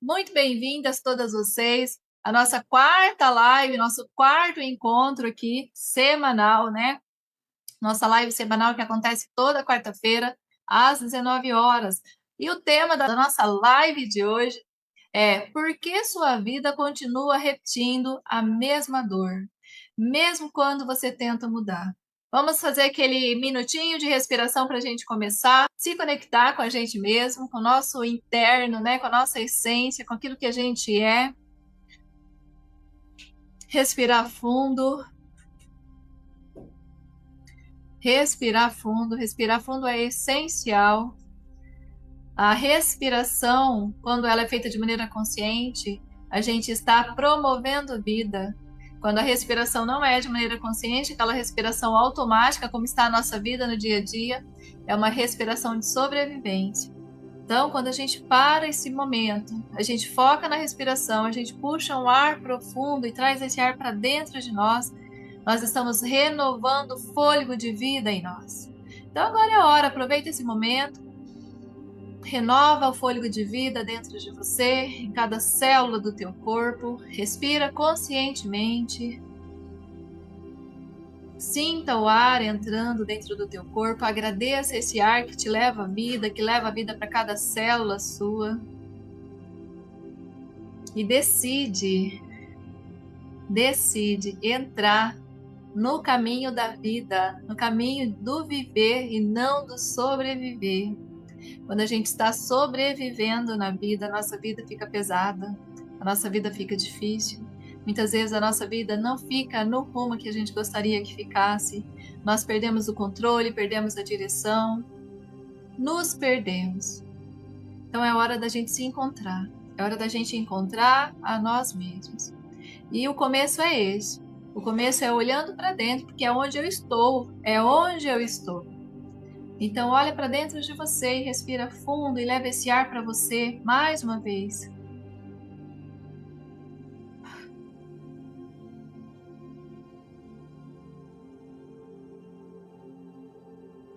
Muito bem-vindas todas vocês à nossa quarta live, nosso quarto encontro aqui semanal, né? Nossa live semanal que acontece toda quarta-feira às 19 horas. E o tema da nossa live de hoje é: por que sua vida continua repetindo a mesma dor, mesmo quando você tenta mudar? Vamos fazer aquele minutinho de respiração para a gente começar, se conectar com a gente mesmo, com o nosso interno, né? Com a nossa essência, com aquilo que a gente é. Respirar fundo. Respirar fundo. Respirar fundo é essencial. A respiração, quando ela é feita de maneira consciente, a gente está promovendo vida. Quando a respiração não é de maneira consciente, aquela respiração automática, como está a nossa vida no dia a dia, é uma respiração de sobrevivência. Então, quando a gente para esse momento, a gente foca na respiração, a gente puxa um ar profundo e traz esse ar para dentro de nós, nós estamos renovando o fôlego de vida em nós. Então, agora é a hora, aproveita esse momento. Renova o fôlego de vida dentro de você, em cada célula do teu corpo. Respira conscientemente. Sinta o ar entrando dentro do teu corpo. Agradeça esse ar que te leva à vida, que leva a vida para cada célula sua. E decide entrar no caminho da vida, no caminho do viver e não do sobreviver. Quando a gente está sobrevivendo na vida, a nossa vida fica pesada, a nossa vida fica difícil. Muitas vezes a nossa vida não fica no rumo que a gente gostaria que ficasse. Nós perdemos o controle, perdemos a direção, nos perdemos. Então é hora da gente se encontrar, é hora da gente encontrar a nós mesmos. E o começo é esse. O começo é olhando para dentro, porque é onde eu estou, é onde eu estou. Então olha para dentro de você e respira fundo e leva esse ar para você mais uma vez.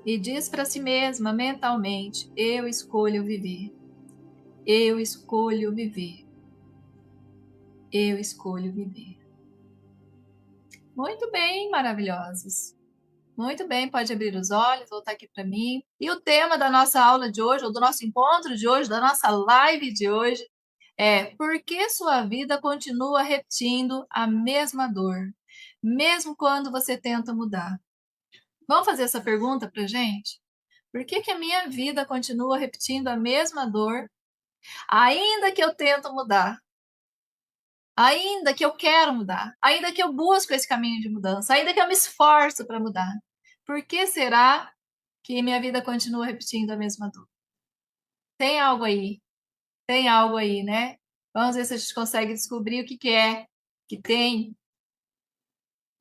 E diz para si mesma mentalmente: eu escolho viver. Eu escolho viver. Eu escolho viver. Muito bem, maravilhosos. Muito bem, pode abrir os olhos, voltar aqui para mim. E o tema da nossa aula de hoje, ou do nosso encontro de hoje, da nossa live de hoje, é: por que sua vida continua repetindo a mesma dor, mesmo quando você tenta mudar? Vamos fazer essa pergunta para gente? Por que a minha vida continua repetindo a mesma dor, ainda que eu tento mudar? Ainda que eu quero mudar, ainda que eu busco esse caminho de mudança, ainda que eu me esforço para mudar, por que será que minha vida continua repetindo a mesma dor? Tem algo aí, né? Vamos ver se a gente consegue descobrir o que é que tem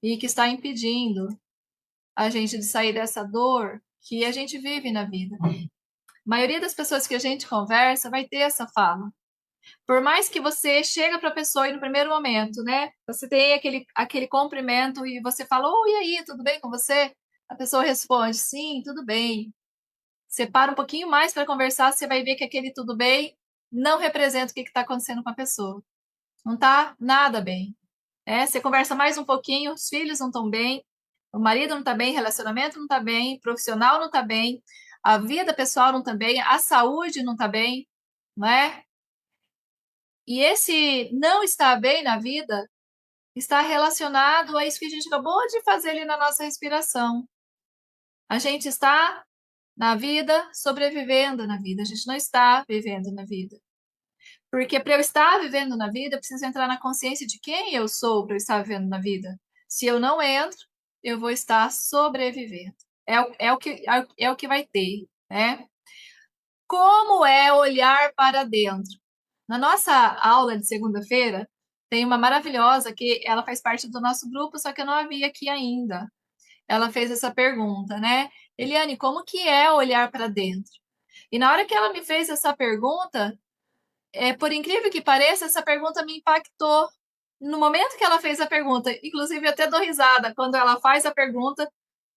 e que está impedindo a gente de sair dessa dor que a gente vive na vida. A maioria das pessoas que a gente conversa vai ter essa fala. Por mais que você chega para a pessoa e no primeiro momento, né? Você tem aquele cumprimento e você fala: "Oh, e aí, tudo bem com você?" A pessoa responde: "Sim, tudo bem." Você para um pouquinho mais para conversar, você vai ver que aquele tudo bem não representa o que está acontecendo com a pessoa. Não está nada bem. Você conversa mais um pouquinho, os filhos não estão bem, o marido não está bem, o relacionamento não está bem, o profissional não está bem, a vida pessoal não está bem, a saúde não está bem, não é? E esse não estar bem na vida está relacionado a isso que a gente acabou de fazer ali na nossa respiração. A gente está na vida, sobrevivendo na vida, a gente não está vivendo na vida. Porque para eu estar vivendo na vida, eu preciso entrar na consciência de quem eu sou para eu estar vivendo na vida. Se eu não entro, eu vou estar sobrevivendo. É o que vai ter, né? Como é olhar para dentro? Na nossa aula de segunda-feira, tem uma maravilhosa que ela faz parte do nosso grupo, só que eu não a vi aqui ainda. Ela fez essa pergunta, né? Eliane, como que é olhar para dentro? E na hora que ela me fez essa pergunta, por incrível que pareça, essa pergunta me impactou. No momento que ela fez a pergunta, inclusive eu até dou risada quando ela faz a pergunta,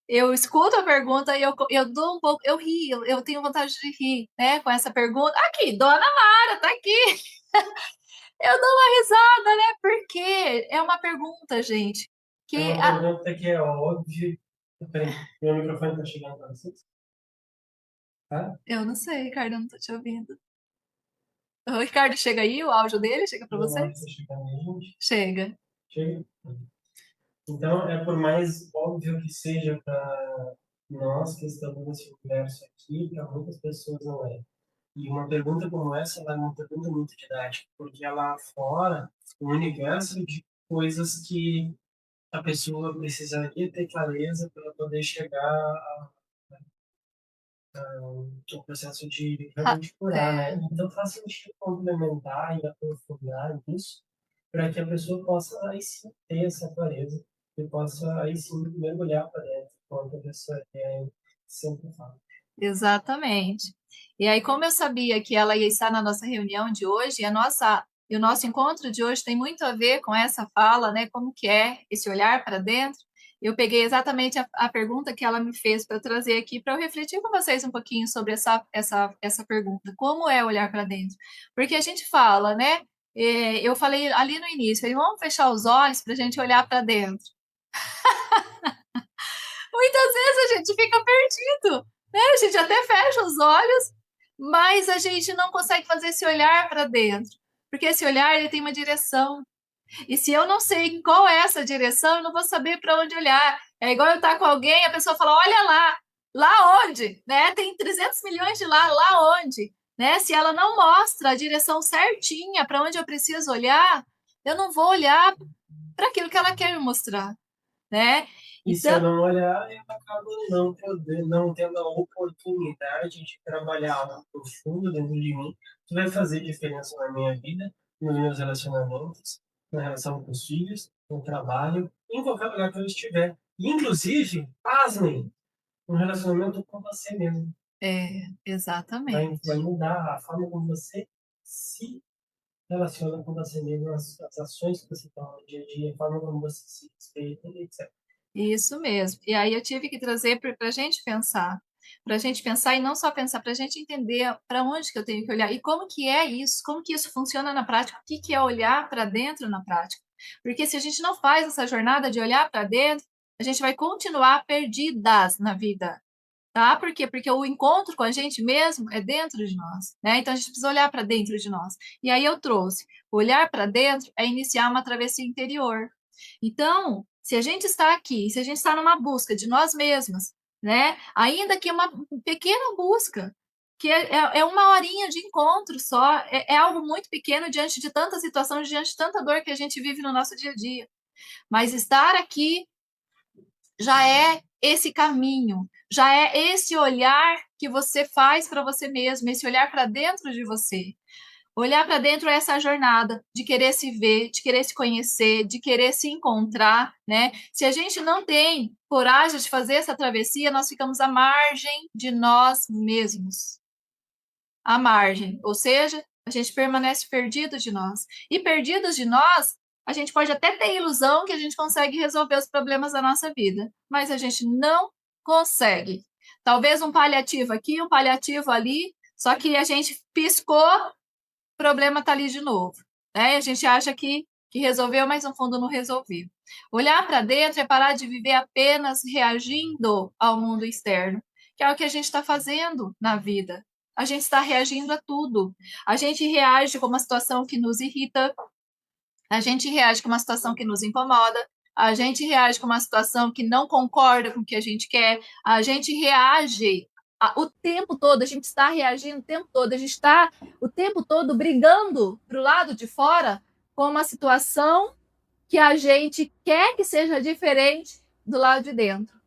eu escuto a pergunta e eu dou um pouco, eu rio, eu tenho vontade de rir, né, com essa pergunta. Aqui, Dona Lara, tá aqui. Eu dou uma risada, né? Porque é uma pergunta, gente, que É uma pergunta que é óbvia. Peraí, meu microfone tá chegando para vocês? Tá? eu não sei, Ricardo, eu não tô te ouvindo. O Ricardo chega aí, o áudio dele chega para Meu áudio tá vocês? chegando aí, gente. Chega. Chega. Então, é por mais óbvio que seja para nós que estamos nesse universo aqui, para muitas pessoas não é. E uma pergunta como essa, ela é uma pergunta muito didática, porque ela aflora um universo de coisas que a pessoa precisaria ter clareza para poder chegar ao processo de realmente curar, né? É, Então faz sentido complementar e aprofundar nisso, para que a pessoa possa aí sim ter essa clareza e possa aí sim mergulhar para dentro, quando a pessoa sempre fala. exatamente. E aí, como eu sabia que ela ia estar na nossa reunião de hoje, e o nosso encontro de hoje tem muito a ver com essa fala, né? Como que é esse olhar para dentro? Eu peguei exatamente a pergunta que ela me fez para trazer aqui para eu refletir com vocês um pouquinho sobre essa pergunta. Como é olhar para dentro? Porque a gente fala, né? Eu falei ali no início, vamos fechar os olhos para a gente olhar para dentro. Muitas vezes a gente fica perdido, né? A gente até fecha os olhos, mas a gente não consegue fazer esse olhar para dentro, porque esse olhar ele tem uma direção. E se eu não sei qual é essa direção, eu não vou saber para onde olhar. É igual eu estar com alguém, a pessoa fala: "Olha lá, lá onde?", né? Tem 300 milhões de lá onde, né? Se ela não mostra a direção certinha para onde eu preciso olhar, eu não vou olhar para aquilo que ela quer me mostrar, né? E se eu Então, não olhar, eu acabo não tendo a oportunidade de trabalhar algo profundo dentro de mim, que vai fazer diferença na minha vida, nos meus relacionamentos, na relação com os filhos, no trabalho, em qualquer lugar que eu estiver. Inclusive, pasmem, um relacionamento com você mesmo. Vai exatamente. mudar a forma como você se relaciona com você mesmo, as ações que você toma no dia a dia, a forma como você se respeita, etc. Isso mesmo. E aí eu tive que trazer para a gente pensar e não só pensar, para a gente entender para onde que eu tenho que olhar e como que é isso, como que isso funciona na prática, o que que é olhar para dentro na prática. Porque se a gente não faz essa jornada de olhar para dentro, a gente vai continuar perdidas na vida, tá? Por quê? Porque o encontro com a gente mesmo é dentro de nós, né? Então a gente precisa olhar para dentro de nós. E aí eu trouxe, olhar para dentro é iniciar uma travessia interior. Então, se a gente está aqui, se a gente está numa busca de nós mesmas, né? Ainda que uma pequena busca, que é uma horinha de encontro só, é algo muito pequeno diante de tanta situação, diante de tanta dor que a gente vive no nosso dia a dia. Mas estar aqui já é esse caminho, já é esse olhar que você faz para você mesmo, esse olhar para dentro de você. Olhar para dentro é essa jornada de querer se ver, de querer se conhecer, de querer se encontrar, né? Se a gente não tem coragem de fazer essa travessia, nós ficamos à margem de nós mesmos. À margem, ou seja, a gente permanece perdido de nós. E perdidos de nós, a gente pode até ter ilusão que a gente consegue resolver os problemas da nossa vida, mas a gente não consegue. Talvez um paliativo aqui, um paliativo ali, só que a gente piscou, problema está ali de novo. Né? A gente acha que resolveu, mas no fundo não resolveu. Olhar para dentro é parar de viver apenas reagindo ao mundo externo, que é o que a gente está fazendo na vida. A gente está reagindo a tudo. A gente reage com uma situação que nos irrita, a gente reage com uma situação que nos incomoda, a gente reage com uma situação que não concorda com o que a gente quer, a gente reage o tempo todo, a gente está reagindo o tempo todo, a gente está o tempo todo brigando para o lado de fora com uma situação que a gente quer que seja diferente do lado de dentro.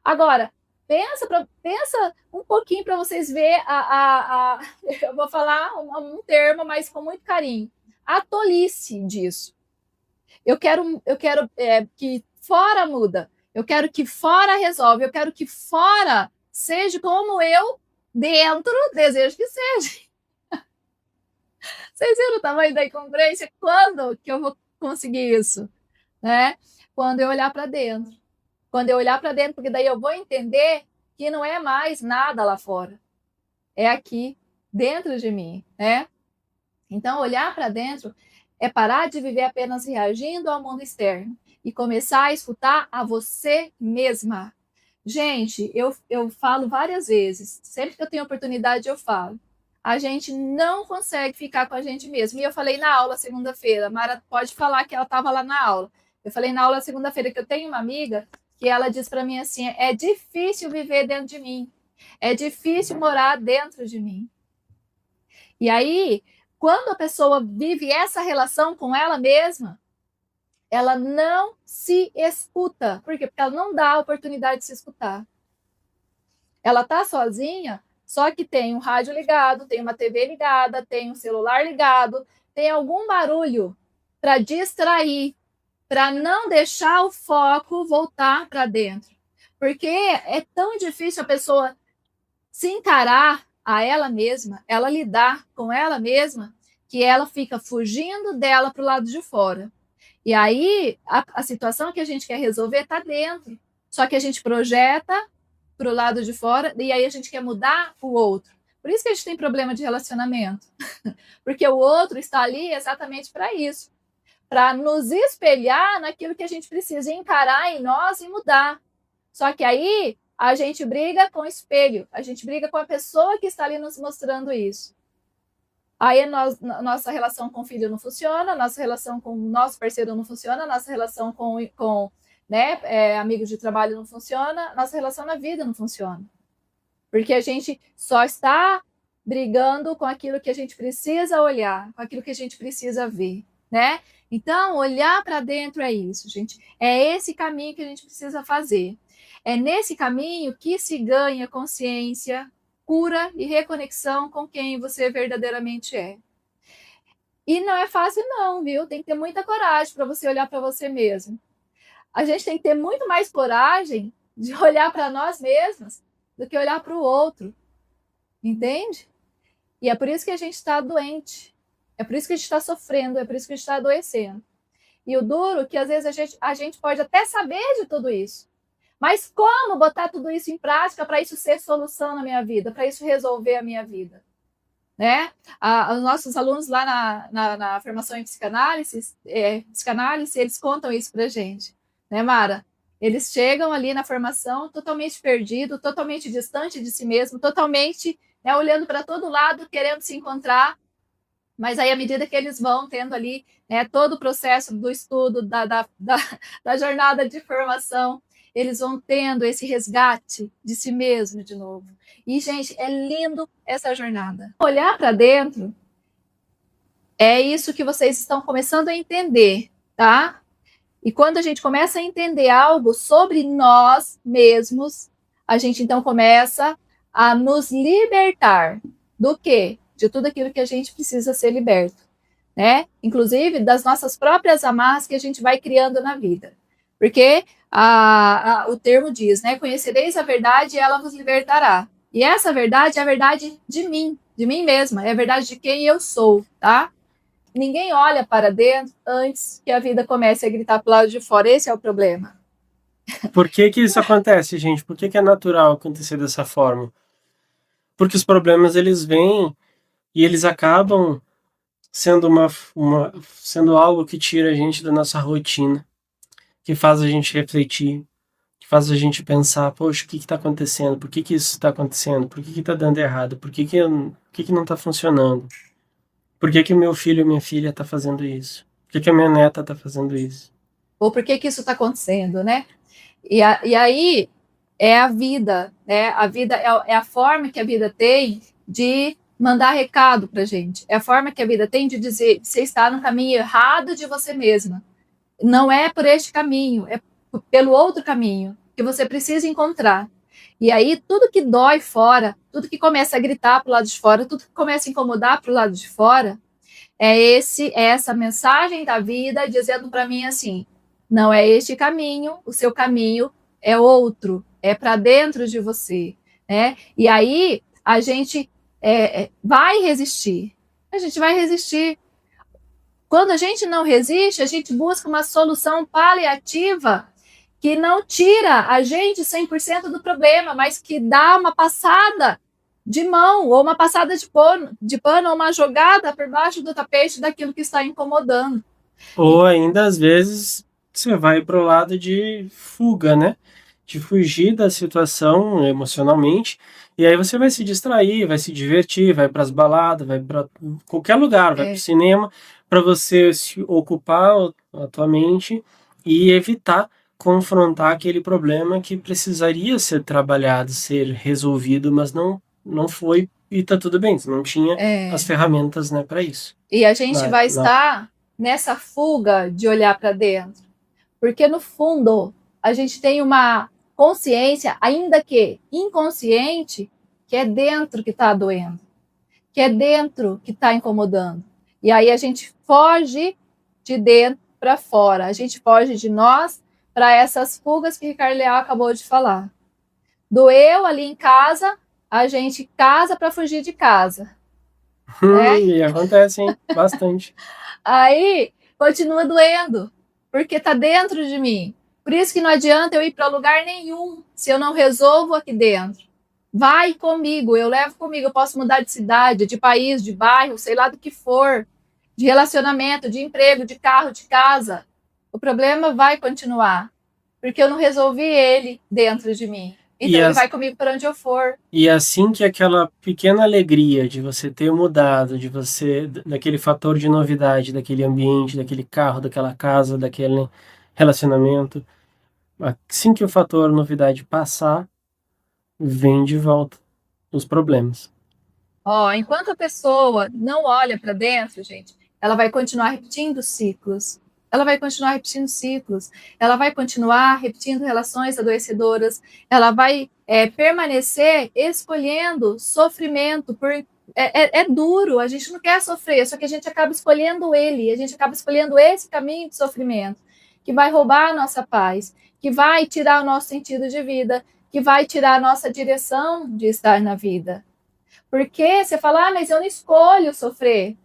Agora, pensa um pouquinho para vocês verem eu vou falar um termo, mas com muito carinho, a tolice disso. Eu quero que fora muda. Eu quero que fora resolve. Eu quero que fora seja como eu dentro desejo que seja. Vocês viram o tamanho da incongruência? Quando que eu vou conseguir isso? Né? Quando eu olhar para dentro. Quando eu olhar para dentro, porque daí eu vou entender que não é mais nada lá fora. É aqui, dentro de mim, né? Então, olhar para dentro é parar de viver apenas reagindo ao mundo externo e começar a escutar a você mesma. Gente, eu falo várias vezes, sempre que eu tenho oportunidade eu falo. A gente não consegue ficar com a gente mesmo. E eu falei na aula segunda-feira, Mara pode falar que ela estava lá na aula. Eu falei na aula segunda-feira que eu tenho uma amiga que ela diz para mim assim, é difícil viver dentro de mim. É difícil morar dentro de mim. E aí, quando a pessoa vive essa relação com ela mesma, ela não se escuta. Por quê? Porque ela não dá a oportunidade de se escutar. Ela tá sozinha, só que tem um rádio ligado, tem uma TV ligada, tem um celular ligado, tem algum barulho para distrair, para não deixar o foco voltar para dentro. Porque é tão difícil a pessoa se encarar a ela mesma, ela lidar com ela mesma, que ela fica fugindo dela para o lado de fora. E aí, a situação que a gente quer resolver está dentro. Só que a gente projeta para o lado de fora e aí a gente quer mudar o outro. Por isso que a gente tem problema de relacionamento. Porque o outro está ali exatamente para isso. Para nos espelhar naquilo que a gente precisa encarar em nós e mudar. Só que aí a gente briga com o espelho. A gente briga com a pessoa que está ali nos mostrando isso. Aí nossa relação com o filho não funciona, nossa relação com o nosso parceiro não funciona, nossa relação com amigos de trabalho não funciona, nossa relação na vida não funciona. Porque a gente só está brigando com aquilo que a gente precisa olhar, com aquilo que a gente precisa ver, né? Então, olhar para dentro é isso, gente. É esse caminho que a gente precisa fazer. É nesse caminho que se ganha consciência, cura e reconexão com quem você verdadeiramente é. E não é fácil não, viu? Tem que ter muita coragem para você olhar para você mesmo. A gente tem que ter muito mais coragem de olhar para nós mesmos do que olhar para o outro. Entende? E é por isso que a gente está doente. É por isso que a gente está sofrendo, é por isso que a gente está adoecendo. E o duro é que às vezes a gente pode até saber de tudo isso. Mas como botar tudo isso em prática para isso ser solução na minha vida, para isso resolver a minha vida? Né? Os nossos alunos lá na formação em psicanálise, eles contam isso para a gente. Né, Mara? Eles chegam ali na formação totalmente perdido, totalmente distante de si mesmo, totalmente olhando para todo lado, querendo se encontrar. Mas aí, à medida que eles vão tendo ali todo o processo do estudo, da jornada de formação, eles vão tendo esse resgate de si mesmo de novo. E, gente, é lindo essa jornada. Olhar para dentro é isso que vocês estão começando a entender, tá? E quando a gente começa a entender algo sobre nós mesmos, a gente então começa a nos libertar do quê? De tudo aquilo que a gente precisa ser liberto, né? Inclusive das nossas próprias amarras que a gente vai criando na vida. Porque o termo diz, né? Conhecereis a verdade e ela vos libertará. E essa verdade é a verdade de mim mesma, é a verdade de quem eu sou, tá? Ninguém olha para dentro antes que a vida comece a gritar para o lado de fora. Esse é o problema. Por que isso acontece, gente? Por que é natural acontecer dessa forma? Porque os problemas, eles vêm e eles acabam sendo sendo algo que tira a gente da nossa rotina, que faz a gente refletir, que faz a gente pensar, poxa, o que está acontecendo? Por que isso está acontecendo? Por que está dando errado? Por que não está funcionando? Por que meu filho ou minha filha está fazendo isso? Por que a minha neta está fazendo isso? Ou por que isso está acontecendo, né? E aí é a vida, né? A vida é a forma que a vida tem de mandar recado para a gente. É a forma que a vida tem de dizer, você está no caminho errado de você mesma. Não é por este caminho, é pelo outro caminho que você precisa encontrar. E aí, tudo que dói fora, tudo que começa a gritar para o lado de fora, tudo que começa a incomodar para o lado de fora, é essa mensagem da vida dizendo para mim assim, não é este caminho, o seu caminho é outro, é para dentro de você. Né? E aí, a gente vai resistir. A gente vai resistir. Quando a gente não resiste, a gente busca uma solução paliativa que não tira a gente 100% do problema, mas que dá uma passada de mão, ou uma passada de pano, ou uma jogada por baixo do tapete daquilo que está incomodando. Ou ainda, às vezes, você vai para o lado de fuga, né? De fugir da situação emocionalmente. E aí você vai se distrair, vai se divertir, vai para as baladas, vai para qualquer lugar, vai para o cinema, para você se ocupar a tua mente e evitar confrontar aquele problema que precisaria ser trabalhado, ser resolvido, mas não foi e tá tudo bem, você não tinha as ferramentas, né, para isso. E a gente vai estar nessa fuga de olhar para dentro, porque no fundo a gente tem uma consciência, ainda que inconsciente, que é dentro que está doendo, que é dentro que está incomodando. E aí a gente foge de dentro para fora, a gente foge de nós para essas fugas que o Ricardo Leal acabou de falar. Doeu ali em casa, a gente casa para fugir de casa. E acontece, hein? Bastante. Aí continua doendo, porque está dentro de mim. Por isso que não adianta eu ir para lugar nenhum se eu não resolvo aqui dentro. Vai comigo, eu levo comigo, eu posso mudar de cidade, de país, de bairro, sei lá do que for, de relacionamento, de emprego, de carro, de casa. O problema vai continuar, porque eu não resolvi ele dentro de mim. Então ele vai comigo para onde eu for. E assim que aquela pequena alegria de você ter mudado, de você, daquele fator de novidade, daquele ambiente, daquele carro, daquela casa, daquele relacionamento, assim que o fator novidade passar, vem de volta os problemas. Enquanto a pessoa não olha para dentro, gente, ela vai continuar repetindo ciclos. Ela vai continuar repetindo ciclos. Ela vai continuar repetindo relações adoecedoras. Ela vai permanecer escolhendo sofrimento por é duro, a gente não quer sofrer, só que a gente acaba escolhendo ele, a gente acaba escolhendo esse caminho de sofrimento, que vai roubar a nossa paz, que vai tirar o nosso sentido de vida, que vai tirar a nossa direção de estar na vida. Porque você fala, mas eu não escolho sofrer.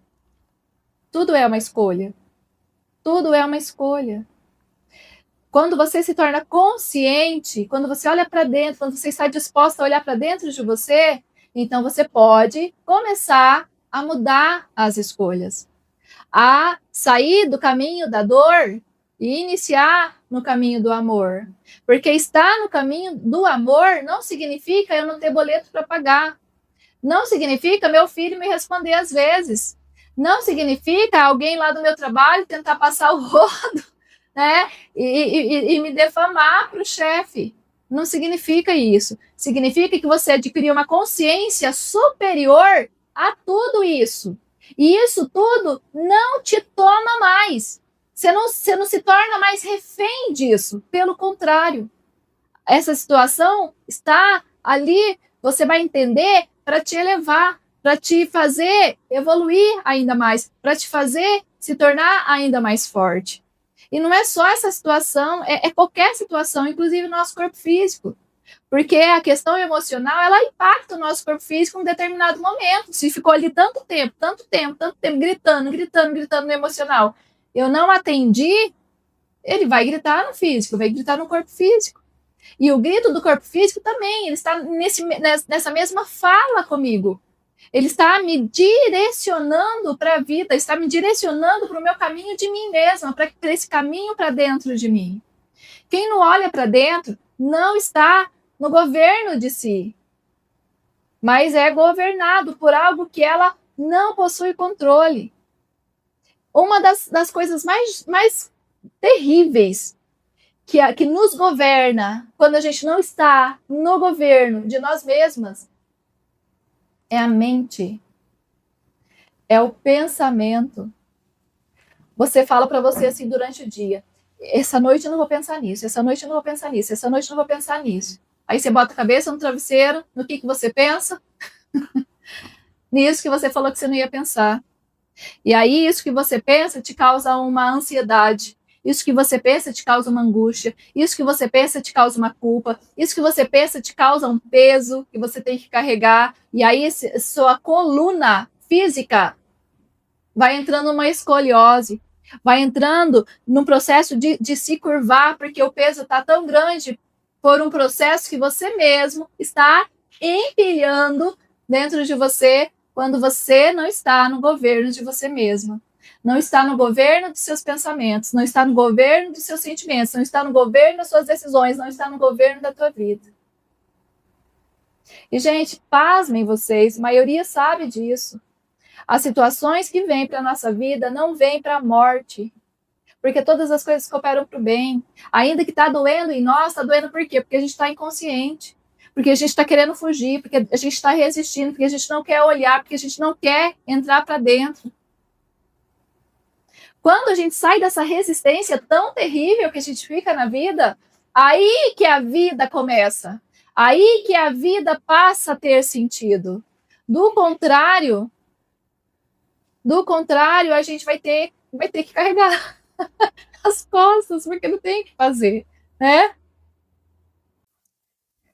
Tudo é uma escolha. Tudo é uma escolha. Quando você se torna consciente, quando você olha para dentro, quando você está disposto a olhar para dentro de você, então você pode começar a mudar as escolhas, a sair do caminho da dor e iniciar no caminho do amor. Porque estar no caminho do amor não significa eu não ter boleto para pagar. Não significa meu filho me responder às vezes. Não significa alguém lá do meu trabalho tentar passar o rodo, né? E me defamar para o chefe. Não significa isso. Significa que você adquiriu uma consciência superior a tudo isso. E isso tudo não te toma mais. Você não se torna mais refém disso. Pelo contrário, essa situação está ali, você vai entender para te elevar, para te fazer evoluir ainda mais, para te fazer se tornar ainda mais forte. E não é só essa situação, é qualquer situação, inclusive o nosso corpo físico. Porque a questão emocional, ela impacta o nosso corpo físico em um determinado momento. Se ficou ali tanto tempo, gritando no emocional, eu não atendi, ele vai gritar no físico, vai gritar no corpo físico. E o grito do corpo físico também, ele está nessa mesma fala comigo. Ele está me direcionando para a vida, está me direcionando para o meu caminho de mim mesma, para esse caminho para dentro de mim. Quem não olha para dentro não está no governo de si, mas é governado por algo que ela não possui controle. Uma das coisas mais terríveis que nos governa quando a gente não está no governo de nós mesmas é a mente, é o pensamento. Você fala para você assim durante o dia, essa noite eu não vou pensar nisso, essa noite eu não vou pensar nisso, essa noite eu não vou pensar nisso. Aí você bota a cabeça no travesseiro, no que você pensa? Nisso que você falou que você não ia pensar. E aí isso que você pensa te causa uma ansiedade. Isso que você pensa te causa uma angústia. Isso que você pensa te causa uma culpa. Isso que você pensa te causa um peso que você tem que carregar. E aí sua coluna física vai entrando numa escoliose. Vai entrando num processo de se curvar, porque o peso está tão grande por um processo que você mesmo está empilhando dentro de você quando você não está no governo de você mesma. Não está no governo dos seus pensamentos, não está no governo dos seus sentimentos, não está no governo das suas decisões, não está no governo da tua vida. E, gente, pasmem vocês, a maioria sabe disso. As situações que vêm para a nossa vida não vêm para a morte, porque todas as coisas cooperam para o bem. Ainda que está doendo em nós, está doendo por quê? Porque a gente está inconsciente, porque a gente está querendo fugir, porque a gente está resistindo, porque a gente não quer olhar, porque a gente não quer entrar para dentro. Quando a gente sai dessa resistência tão terrível que a gente fica na vida, aí que a vida começa. Aí que a vida passa a ter sentido. Do contrário, a gente vai ter que carregar as costas, porque não tem o que fazer, né?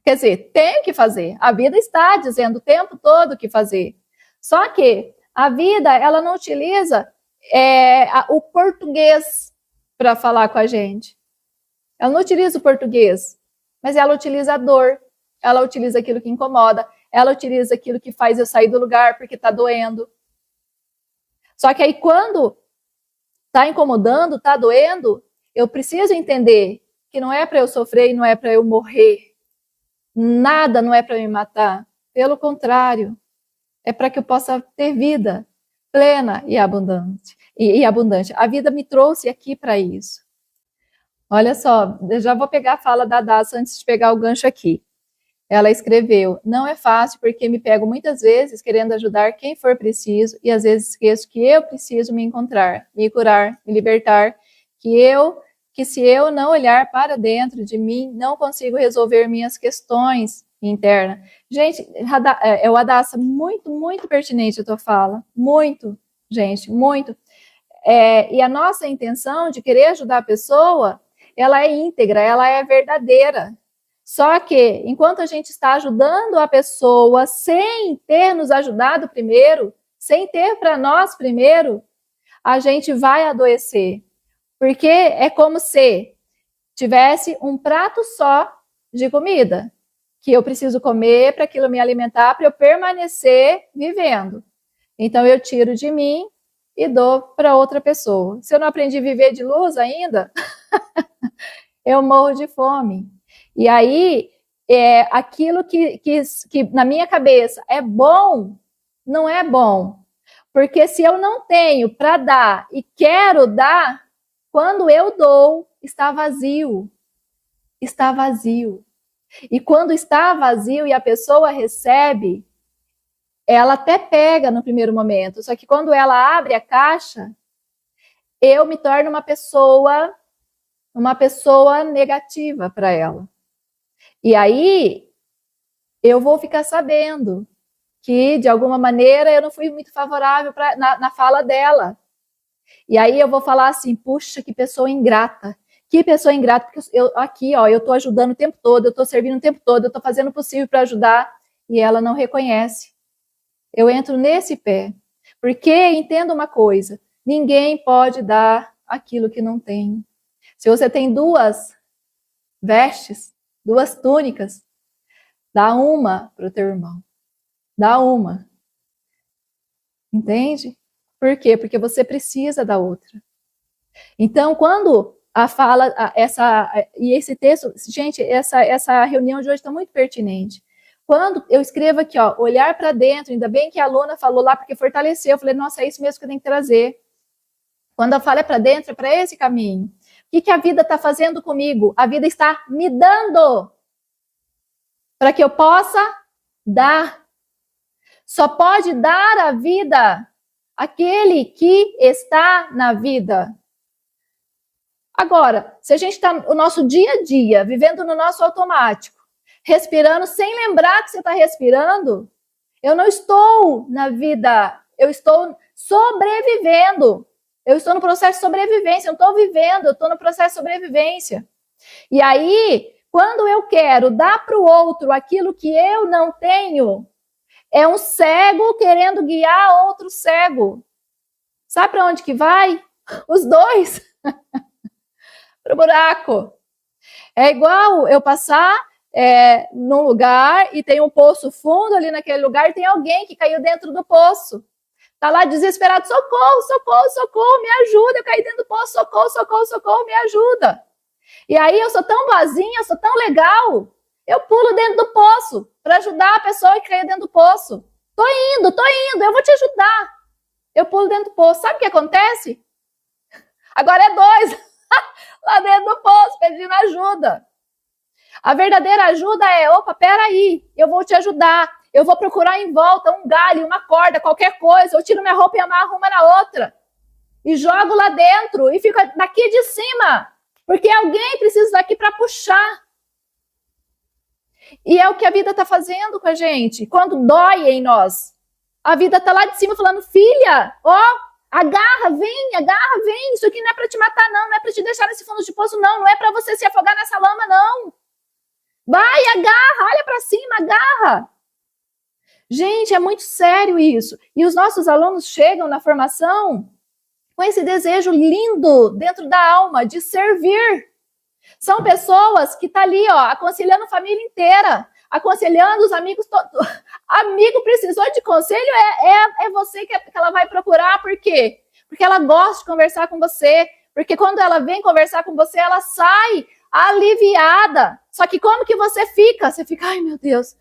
Quer dizer, tem que fazer. A vida está dizendo o tempo todo o que fazer. Só que a vida, ela não utiliza o português para falar com a gente. Ela não utiliza o português, mas ela utiliza a dor, ela utiliza aquilo que incomoda, ela utiliza aquilo que faz eu sair do lugar porque está doendo. Só que aí quando está incomodando, está doendo, eu preciso entender que não é para eu sofrer e não é para eu morrer. Nada não é para me matar. Pelo contrário, é para que eu possa ter vida plena e abundante. Abundante. A vida me trouxe aqui para isso. Olha só, eu já vou pegar a fala da Daça antes de pegar o gancho aqui. Ela escreveu: não é fácil porque me pego muitas vezes querendo ajudar quem for preciso e às vezes esqueço que eu preciso me encontrar, me curar, me libertar, que se eu não olhar para dentro de mim, não consigo resolver minhas questões internas. Gente, o Hadassah, muito, muito pertinente a tua fala. Muito, gente, muito. E a nossa intenção de querer ajudar a pessoa, ela é íntegra, ela é verdadeira. Só que, enquanto a gente está ajudando a pessoa sem ter nos ajudado primeiro, sem ter para nós primeiro, a gente vai adoecer. Porque é como se tivesse um prato só de comida, que eu preciso comer para aquilo me alimentar, para eu permanecer vivendo. Então, eu tiro de mim e dou para outra pessoa. Se eu não aprendi a viver de luz ainda, eu morro de fome. E aí, aquilo que na minha cabeça é bom, não é bom. Porque se eu não tenho para dar e quero dar, quando eu dou, está vazio. Está vazio. E quando está vazio e a pessoa recebe, ela até pega no primeiro momento. Só que quando ela abre a caixa, eu me torno uma pessoa negativa para ela. E aí, eu vou ficar sabendo que, de alguma maneira, eu não fui muito favorável na fala dela. E aí eu vou falar assim, puxa, que pessoa ingrata. Que pessoa ingrata, porque eu tô ajudando o tempo todo, eu tô servindo o tempo todo, eu tô fazendo o possível para ajudar, e ela não reconhece. Eu entro nesse pé. Porque, entenda uma coisa, ninguém pode dar aquilo que não tem. Se você tem 2 vestes, 2 túnicas, dá uma para o teu irmão. Dá uma. Entende? Por quê? Porque você precisa da outra. Então, quando a fala, e esse texto, gente, essa reunião de hoje está muito pertinente. Quando eu escrevo aqui, ó, olhar para dentro, ainda bem que a aluna falou lá, porque fortaleceu, eu falei, nossa, é isso mesmo que eu tenho que trazer. Quando a fala é para dentro, é para esse caminho. O que a vida está fazendo comigo? A vida está me dando para que eu possa dar. Só pode dar a vida aquele que está na vida. Agora, se a gente está no nosso dia a dia, vivendo no nosso automático, respirando sem lembrar que você está respirando, eu não estou na vida, eu estou sobrevivendo. Eu estou no processo de sobrevivência, eu não estou vivendo, eu estou no processo de sobrevivência. E aí, quando eu quero dar para o outro aquilo que eu não tenho, é um cego querendo guiar outro cego. Sabe para onde que vai? Os dois. Para o buraco. É igual eu passar num lugar e tem um poço fundo ali naquele lugar e tem alguém que caiu dentro do poço. Tá lá desesperado, socorro, socorro, socorro, me ajuda, eu caí dentro do poço, socorro, socorro, socorro, me ajuda. E aí eu sou tão boazinha, eu sou tão legal, eu pulo dentro do poço para ajudar a pessoa que caiu dentro do poço. Tô indo, eu vou te ajudar. Eu pulo dentro do poço. Sabe o que acontece? Agora é dois lá dentro do poço pedindo ajuda. A verdadeira ajuda é, opa, peraí, eu vou te ajudar. Eu vou procurar em volta um galho, uma corda, qualquer coisa. Eu tiro minha roupa e amarro uma na outra. E jogo lá dentro e fico daqui de cima. Porque alguém precisa daqui para puxar. E é o que a vida está fazendo com a gente. Quando dói em nós, a vida está lá de cima falando, filha, ó, agarra, vem. Isso aqui não é para te matar, não é para te deixar nesse fundo de poço, não é para você se afogar nessa lama, não. Vai, agarra, olha para cima, agarra. Gente, é muito sério isso. E os nossos alunos chegam na formação com esse desejo lindo dentro da alma de servir. São pessoas que estão ali, ó, aconselhando a família inteira, aconselhando os amigos todos. Amigo precisou de conselho, é você que ela vai procurar, por quê? Porque ela gosta de conversar com você, porque quando ela vem conversar com você, ela sai aliviada. Só que como que você fica? Você fica, ai meu Deus,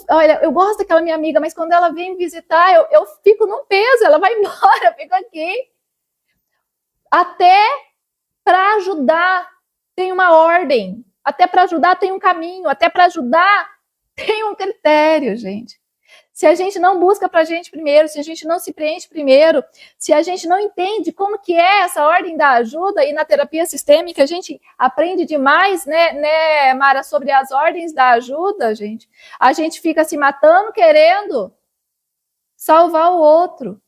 olha, eu gosto daquela minha amiga, mas quando ela vem me visitar, eu fico num peso, ela vai embora, eu fico aqui. Até para ajudar tem uma ordem, até para ajudar tem um caminho, até para ajudar tem um critério, gente. Se a gente não busca para a gente primeiro, se a gente não se preenche primeiro, se a gente não entende como que é essa ordem da ajuda, e na terapia sistêmica a gente aprende demais, né, Mara, sobre as ordens da ajuda, gente. A gente fica se matando querendo salvar o outro.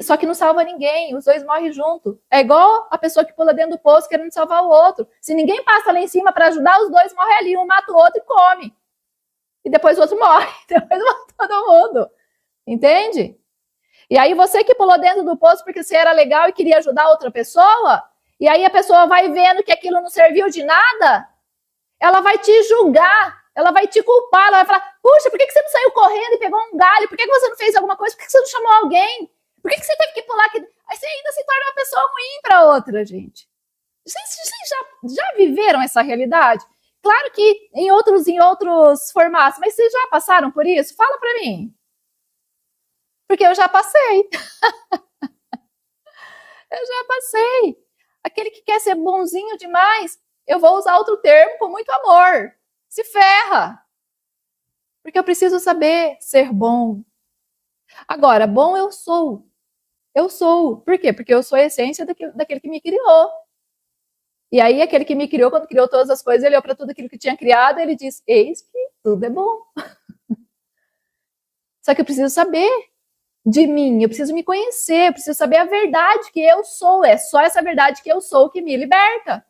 Só que não salva ninguém, os dois morrem junto. É igual a pessoa que pula dentro do poço querendo salvar o outro. Se ninguém passa lá em cima para ajudar, os dois morrem ali, um mata o outro e come. E depois o outro morre, depois mata todo mundo. Entende? E aí você que pulou dentro do poço porque você era legal e queria ajudar outra pessoa, e aí a pessoa vai vendo que aquilo não serviu de nada, ela vai te julgar, ela vai te culpar, ela vai falar, puxa, por que você não saiu correndo e pegou um galho? Por que você não fez alguma coisa? Por que você não chamou alguém? Por que você teve que pular aqui? Aí você ainda se torna uma pessoa ruim para outra, gente. Vocês já viveram essa realidade? Claro que em outros formatos, mas vocês já passaram por isso? Fala para mim. Porque eu já passei. Eu já passei. Aquele que quer ser bonzinho demais, eu vou usar outro termo com muito amor. Se ferra. Porque eu preciso saber ser bom. Agora, bom eu sou. Eu sou. Por quê? Porque eu sou a essência daquele que me criou. E aí, aquele que me criou, quando criou todas as coisas, ele olhou para tudo aquilo que tinha criado, ele diz, eis que tudo é bom. Só que eu preciso saber de mim, eu preciso me conhecer, eu preciso saber a verdade que eu sou. É só essa verdade que eu sou que me liberta.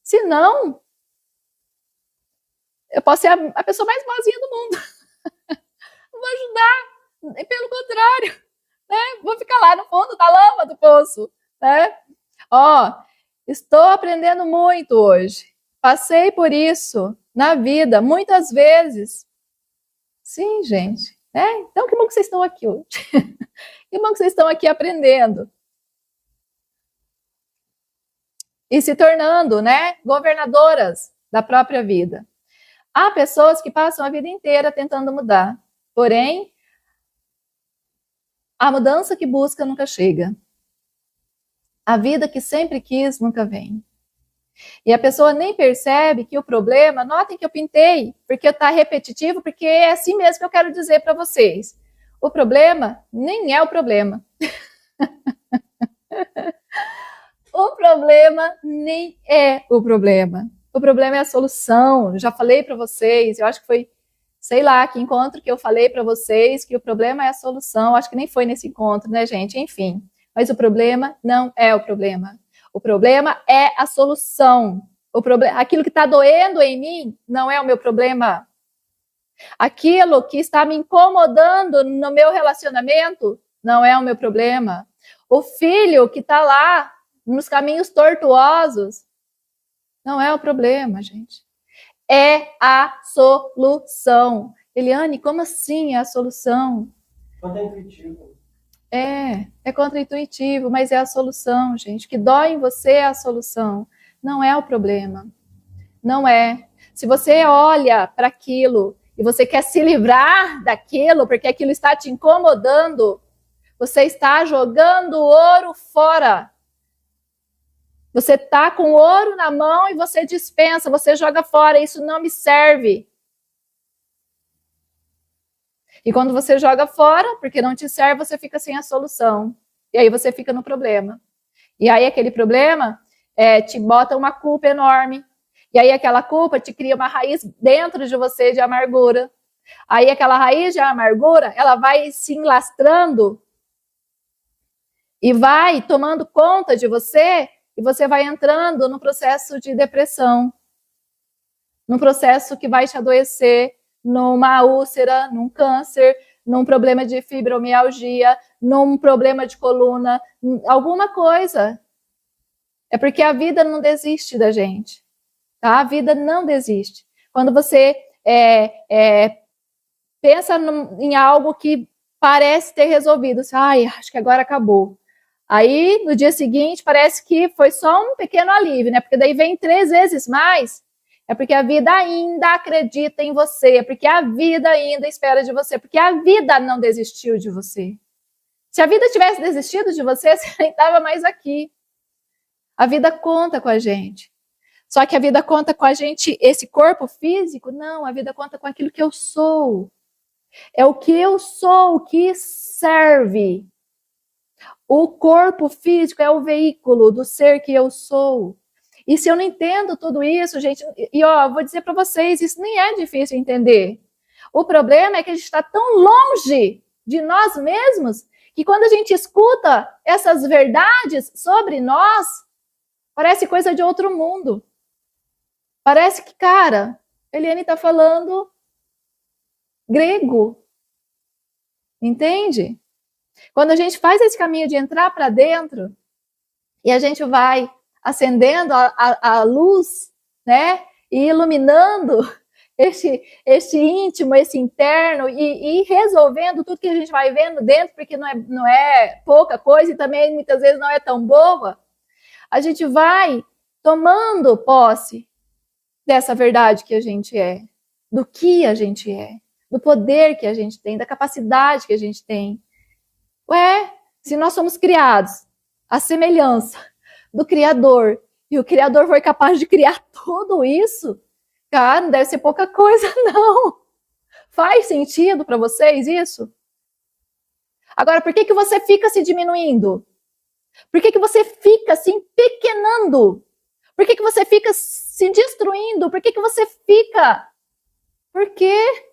Senão, eu posso ser a pessoa mais boazinha do mundo. Não vou ajudar. Pelo contrário, né? Vou ficar lá no fundo da lama do poço, né? Ó, estou aprendendo muito hoje. Passei por isso na vida, muitas vezes. Sim, gente. Então, que bom que vocês estão aqui hoje. Que bom que vocês estão aqui aprendendo. E se tornando, né, governadoras da própria vida. Há pessoas que passam a vida inteira tentando mudar. Porém, a mudança que busca nunca chega. A vida que sempre quis nunca vem. E a pessoa nem percebe que o problema, notem que eu pintei, porque está repetitivo, porque é assim mesmo que eu quero dizer para vocês. O problema nem é o problema. O problema nem é o problema. O problema é a solução. Eu já falei para vocês, eu acho que foi, sei lá, que encontro que eu falei para vocês que o problema é a solução. Acho que nem foi nesse encontro, né, gente? Enfim. Mas o problema não é o problema. O problema é a solução. Aquilo que está doendo em mim não é o meu problema. Aquilo que está me incomodando no meu relacionamento não é o meu problema. O filho que está lá nos caminhos tortuosos não é o problema, gente. é a solução. Eliane, como assim é a solução? Contra-intuitivo. É contra-intuitivo, mas é a solução, gente. O que dói em você é a solução, não é o problema. Não é. Se você olha para aquilo e você quer se livrar daquilo, porque aquilo está te incomodando, você está jogando ouro fora. Você está com ouro na mão e você dispensa, você joga fora. Isso não me serve. E quando você joga fora, porque não te serve, você fica sem a solução. E aí você fica no problema. E aí aquele problema te bota uma culpa enorme. E aí aquela culpa te cria uma raiz dentro de você de amargura. Aí aquela raiz de amargura, ela vai se enlastrando e vai tomando conta de você e você vai entrando no processo de depressão. Num processo que vai te adoecer, numa úlcera, num câncer, num problema de fibromialgia, num problema de coluna, alguma coisa. É porque a vida não desiste da gente. Tá? A vida não desiste. Quando você pensa em algo que parece ter resolvido, você, acho que agora acabou. Aí, no dia seguinte, parece que foi só um pequeno alívio, né? Porque daí vem 3 vezes mais. É porque a vida ainda acredita em você, é porque a vida ainda espera de você, porque a vida não desistiu de você. Se a vida tivesse desistido de você, você nem estava mais aqui. A vida conta com a gente. Só que a vida conta com a gente, esse corpo físico? Não, a vida conta com aquilo que eu sou. É o que eu sou que serve. O corpo físico é o veículo do ser que eu sou. E se eu não entendo tudo isso, gente, vou dizer para vocês, isso nem é difícil entender. O problema é que a gente está tão longe de nós mesmos que quando a gente escuta essas verdades sobre nós, parece coisa de outro mundo. Parece que, cara, Eliane está falando grego. Entende? Quando a gente faz esse caminho de entrar para dentro e a gente vai acendendo a luz, né? E iluminando este íntimo, esse interno e resolvendo tudo que a gente vai vendo dentro, porque não é pouca coisa e também muitas vezes não é tão boa, a gente vai tomando posse dessa verdade que a gente é, do que a gente é, do poder que a gente tem, da capacidade que a gente tem. Se nós somos criados à semelhança do Criador, e o Criador foi capaz de criar tudo isso, cara, não deve ser pouca coisa, não. Faz sentido para vocês isso? Agora, por que você fica se diminuindo? Por que você fica se empequenando? Por que você fica se destruindo? Por que você fica? Por quê?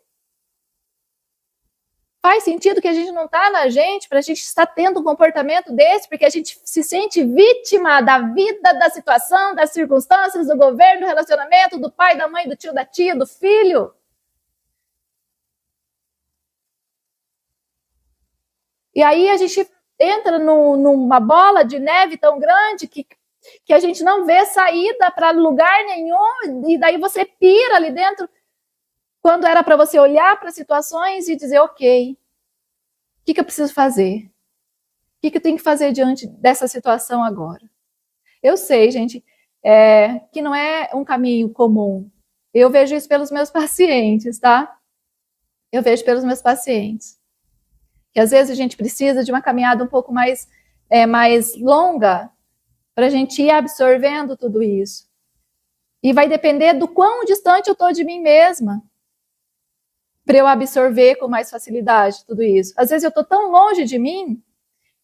Faz sentido que a gente não está na gente para a gente estar tendo um comportamento desse, porque a gente se sente vítima da vida, da situação, das circunstâncias, do governo, do relacionamento, do pai, da mãe, do tio, da tia, do filho. E aí a gente entra numa bola de neve tão grande que a gente não vê saída para lugar nenhum, e daí você pira ali dentro, quando era para você olhar para situações e dizer, ok, o que eu preciso fazer? O que eu tenho que fazer diante dessa situação agora? Eu sei, gente, que não é um caminho comum. Eu vejo isso pelos meus pacientes, tá? Eu vejo pelos meus pacientes. Que às vezes a gente precisa de uma caminhada um pouco mais longa para a gente ir absorvendo tudo isso. E vai depender do quão distante eu estou de mim mesma para eu absorver com mais facilidade tudo isso. Às vezes eu estou tão longe de mim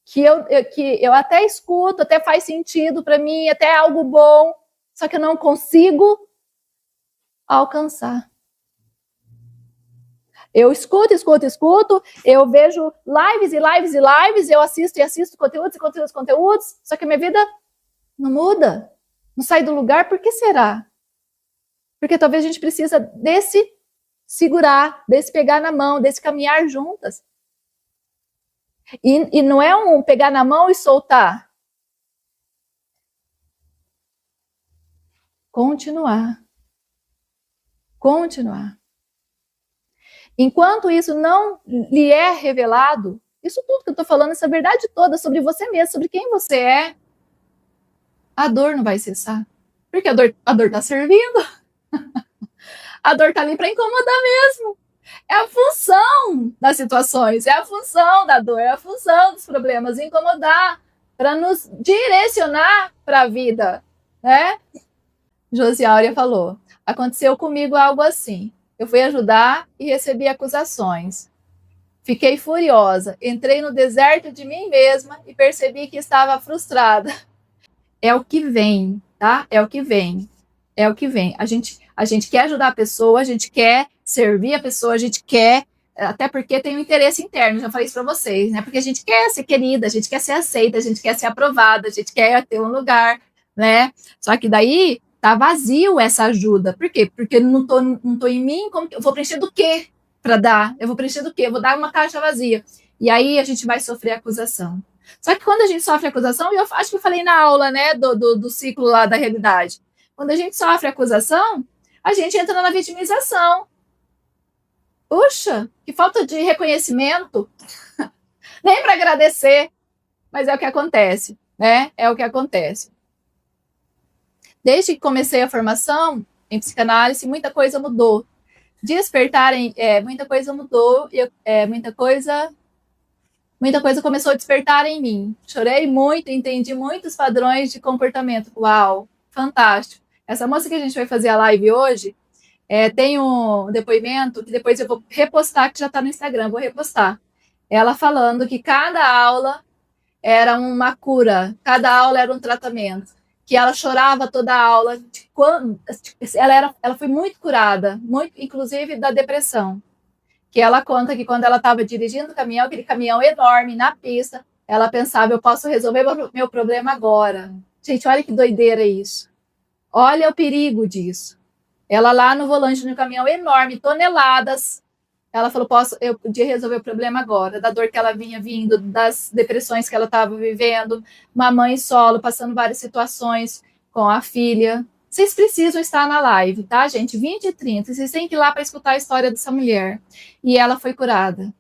que eu até escuto, até faz sentido para mim, até é algo bom, só que eu não consigo alcançar. Eu escuto, eu vejo lives e lives e lives, eu assisto e assisto conteúdos, só que a minha vida não muda, não sai do lugar. Por que será? Porque talvez a gente precisa desse segurar, desse pegar na mão, desse caminhar juntas. E não é um pegar na mão e soltar. Continuar. Continuar. Enquanto isso não lhe é revelado, isso tudo que eu estou falando, essa verdade toda sobre você mesmo, sobre quem você é, a dor não vai cessar. Porque a dor está servindo. A dor está ali para incomodar mesmo. É a função das situações, é a função da dor, é a função dos problemas, incomodar, para nos direcionar para a vida, né? Josi Áurea falou, aconteceu comigo algo assim. Eu fui ajudar e recebi acusações. Fiquei furiosa, entrei no deserto de mim mesma e percebi que estava frustrada. É o que vem, tá? É o que vem. É o que vem. A gente quer ajudar a pessoa, a gente quer servir a pessoa, a gente quer, até porque tem um interesse interno, já falei isso para vocês, né? Porque a gente quer ser querida, a gente quer ser aceita, a gente quer ser aprovada, a gente quer ter um lugar, né? Só que daí tá vazio essa ajuda. Por quê? Porque não tô em mim, como que eu vou preencher do quê para dar? Eu vou preencher do quê? Eu vou dar uma caixa vazia. E aí a gente vai sofrer acusação. Só que quando a gente sofre acusação, e eu acho que eu falei na aula, né, do ciclo lá da realidade, quando a gente sofre acusação, a gente entra na vitimização. Puxa, que falta de reconhecimento. Nem para agradecer, mas é o que acontece, né? É o que acontece. Desde que comecei a formação em psicanálise, muita coisa mudou. Despertar, muita coisa mudou, muita coisa começou a despertar em mim. Chorei muito, entendi muitos padrões de comportamento. Uau, fantástico. Essa moça que a gente vai fazer a live hoje, tem um depoimento que depois eu vou repostar, que já está no Instagram, vou repostar. Ela falando que cada aula era uma cura, cada aula era um tratamento, que ela chorava toda a aula, ela foi muito curada, muito, inclusive da depressão, que ela conta que quando ela estava dirigindo o caminhão, aquele caminhão enorme na pista, ela pensava, eu posso resolver meu problema agora. Gente, olha que doideira isso. Olha o perigo disso. Ela lá no volante de um caminhão enorme, toneladas, ela falou, eu podia resolver o problema agora, da dor que ela vinha vindo, das depressões que ela estava vivendo, uma mãe solo, passando várias situações com a filha. Vocês precisam estar na live, tá, gente? 20 e 30, vocês têm que ir lá para escutar a história dessa mulher. E ela foi curada.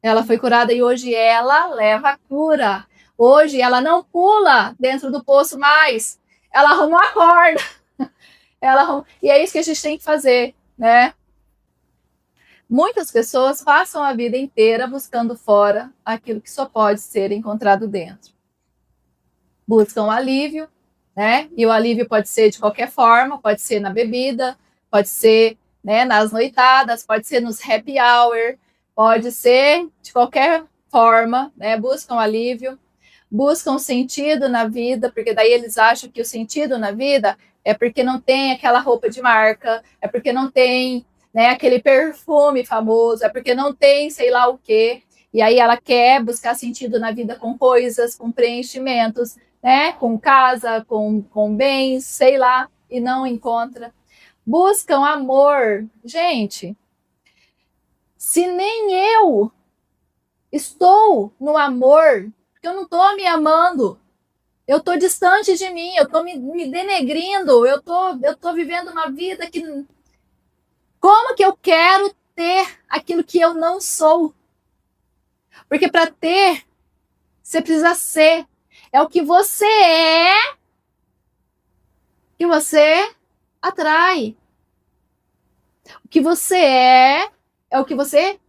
Ela foi curada e hoje ela leva a cura. Hoje ela não pula dentro do poço mais. Ela arrumou a corda. E é isso que a gente tem que fazer, né? Muitas pessoas passam a vida inteira buscando fora aquilo que só pode ser encontrado dentro. Buscam alívio, né? E o alívio pode ser de qualquer forma, pode ser na bebida, pode ser, né, nas noitadas, pode ser nos happy hour, pode ser de qualquer forma, né? Buscam alívio, buscam sentido na vida, porque daí eles acham que o sentido na vida é porque não tem aquela roupa de marca, é porque não tem, né, aquele perfume famoso, é porque não tem sei lá o quê. E aí ela quer buscar sentido na vida com coisas, com preenchimentos, né, com casa, com bens, sei lá, e não encontra. Buscam amor. Gente, se nem eu estou no amor, porque eu não estou me amando, eu estou distante de mim, eu estou me denegrindo, eu tô vivendo uma vida que... Como que eu quero ter aquilo que eu não sou? Porque para ter, você precisa ser. É o que você é que você atrai. O que você é o que você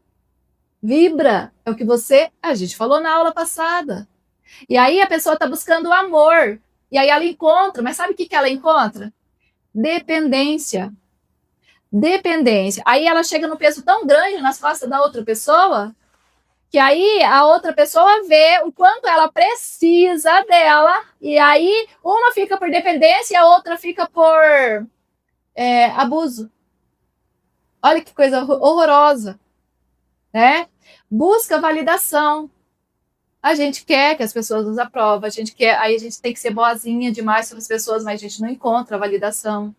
vibra, é o que você... A gente falou na aula passada. E aí a pessoa está buscando o amor. E aí ela encontra, mas sabe o que ela encontra? Dependência. Dependência. Aí ela chega num peso tão grande nas costas da outra pessoa, que aí a outra pessoa vê o quanto ela precisa dela, e aí uma fica por dependência e a outra fica por abuso. Olha que coisa horrorosa, né? Busca validação. A gente quer que as pessoas nos aprovem, a gente quer, aí a gente tem que ser boazinha demais para as pessoas, mas a gente não encontra validação.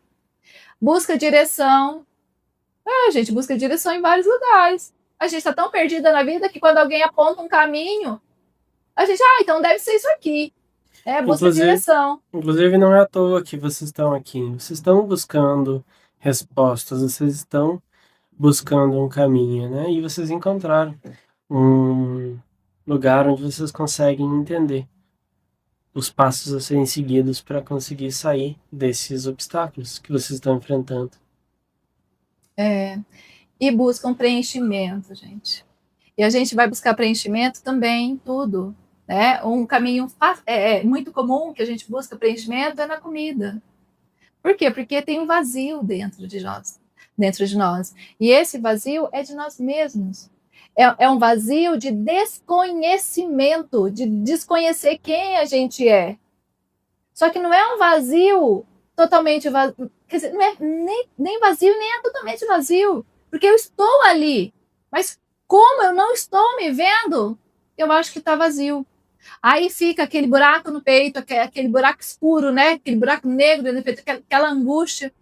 Busca direção. A gente busca direção em vários lugares. A gente está tão perdida na vida que quando alguém aponta um caminho, a gente, então deve ser isso aqui. Busca direção. Inclusive, não é à toa que vocês estão aqui. Vocês estão buscando respostas, vocês estão buscando um caminho, né? E vocês encontraram um lugar onde vocês conseguem entender os passos a serem seguidos para conseguir sair desses obstáculos que vocês estão enfrentando. E buscam preenchimento, gente. E a gente vai buscar preenchimento também em tudo, né? Um caminho muito comum que a gente busca preenchimento é na comida. Por quê? Porque tem um vazio dentro de nós. E esse vazio é de nós mesmos. É um vazio de desconhecimento, de desconhecer quem a gente é. Só que não é um vazio totalmente vazio, quer dizer, não é nem vazio, nem é totalmente vazio, porque eu estou ali, mas como eu não estou me vendo, eu acho que está vazio. Aí fica aquele buraco no peito, aquele buraco escuro, né? Aquele buraco negro no peito, aquela angústia.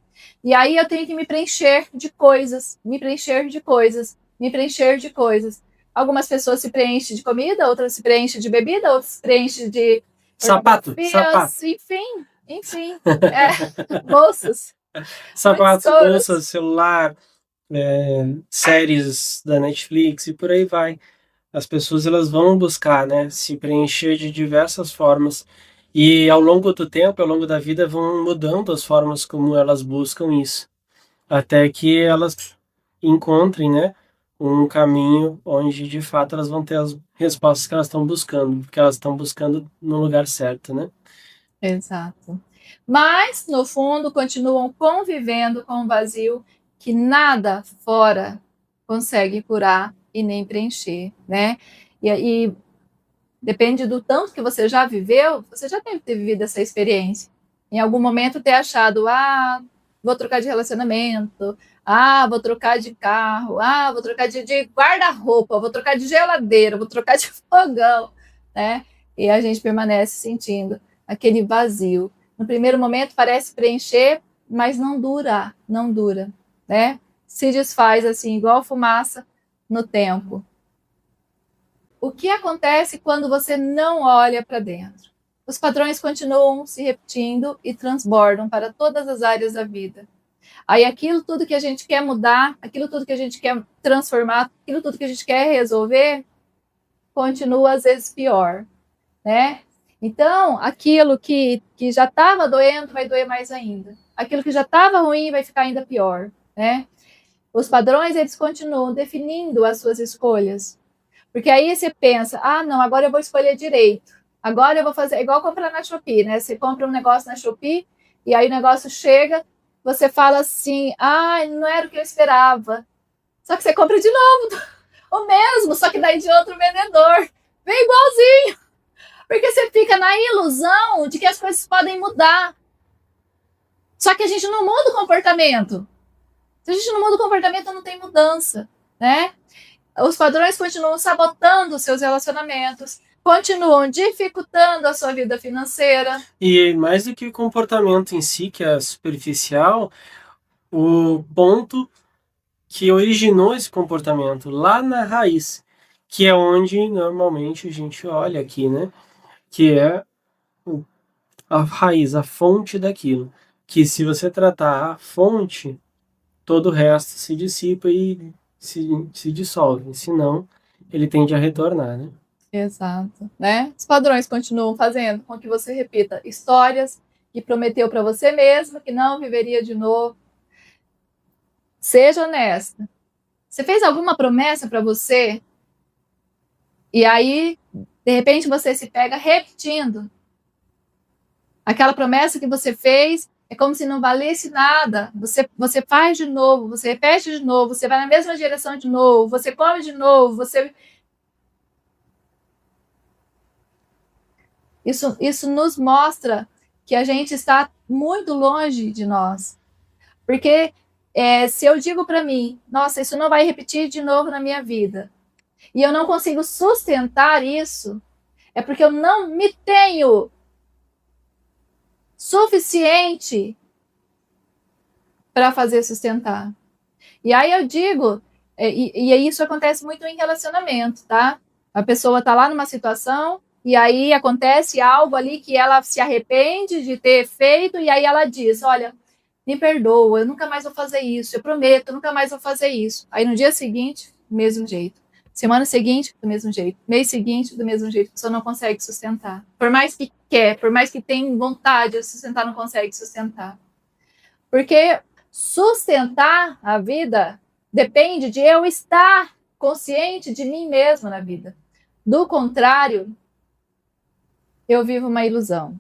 E aí eu tenho que me preencher de coisas, me preencher de coisas, me preencher de coisas. Algumas pessoas se preenchem de comida, outras se preenchem de bebida, outras se preenchem de Sapato. enfim, bolsas. Sapato, bolsa, celular, séries da Netflix e por aí vai. As pessoas elas vão buscar, né, se preencher de diversas formas e ao longo do tempo, ao longo da vida, vão mudando as formas como elas buscam isso, até que elas encontrem, né, um caminho onde de fato elas vão ter as respostas que elas estão buscando, porque elas estão buscando no lugar certo, né? Exato. Mas, no fundo, continuam convivendo com o vazio que nada fora consegue curar e nem preencher, né? E depende do tanto que você já viveu, você já deve ter vivido essa experiência. Em algum momento ter achado, vou trocar de relacionamento, vou trocar de carro, vou trocar de guarda-roupa, vou trocar de geladeira, vou trocar de fogão, né? E a gente permanece sentindo aquele vazio. No primeiro momento parece preencher, mas não dura, né? Se desfaz assim, igual fumaça no tempo. O que acontece quando você não olha para dentro? Os padrões continuam se repetindo e transbordam para todas as áreas da vida. Aí aquilo tudo que a gente quer mudar, aquilo tudo que a gente quer transformar, aquilo tudo que a gente quer resolver, continua às vezes pior, né? Então, aquilo que já estava doendo vai doer mais ainda. Aquilo que já estava ruim vai ficar ainda pior, né? Os padrões, eles continuam definindo as suas escolhas. Porque aí você pensa, não, agora eu vou escolher direito. Agora eu vou fazer, igual comprar na Shopee, né? Você compra um negócio na Shopee e aí o negócio chega, você fala assim, não era o que eu esperava. Só que você compra de novo o mesmo, só que daí de outro vendedor. Vem igualzinho. Porque você fica na ilusão de que as coisas podem mudar. Só que a gente não muda o comportamento. Se a gente não muda o comportamento, não tem mudança, né? Os padrões continuam sabotando os seus relacionamentos, continuam dificultando a sua vida financeira. E mais do que o comportamento em si, que é superficial, o ponto que originou esse comportamento lá na raiz, que é onde normalmente a gente olha aqui, né? Que é a raiz, a fonte daquilo. Que se você tratar a fonte, todo o resto se dissipa e se dissolve. Senão, ele tende a retornar, né? Exato, né? Os padrões continuam fazendo com que você repita histórias que prometeu para você mesma que não viveria de novo. Seja honesta. Você fez alguma promessa para você? E aí, de repente, você se pega repetindo. Aquela promessa que você fez é como se não valesse nada. Você faz de novo, você repete de novo, você vai na mesma direção de novo, você come de novo, você... Isso nos mostra que a gente está muito longe de nós. Porque se eu digo para mim, nossa, isso não vai repetir de novo na minha vida, e eu não consigo sustentar isso, é porque eu não me tenho suficiente para fazer sustentar. E aí eu digo, e isso acontece muito em relacionamento, tá? A pessoa tá lá numa situação e aí acontece algo ali que ela se arrepende de ter feito e aí ela diz, olha, me perdoa, eu nunca mais vou fazer isso, eu prometo, eu nunca mais vou fazer isso. Aí no dia seguinte, do mesmo jeito. Semana seguinte, do mesmo jeito. Mês seguinte, do mesmo jeito. A pessoa não consegue sustentar. Por mais que quer, por mais que tenha vontade de sustentar, não consegue sustentar. Porque sustentar a vida depende de eu estar consciente de mim mesma na vida. Do contrário, eu vivo uma ilusão.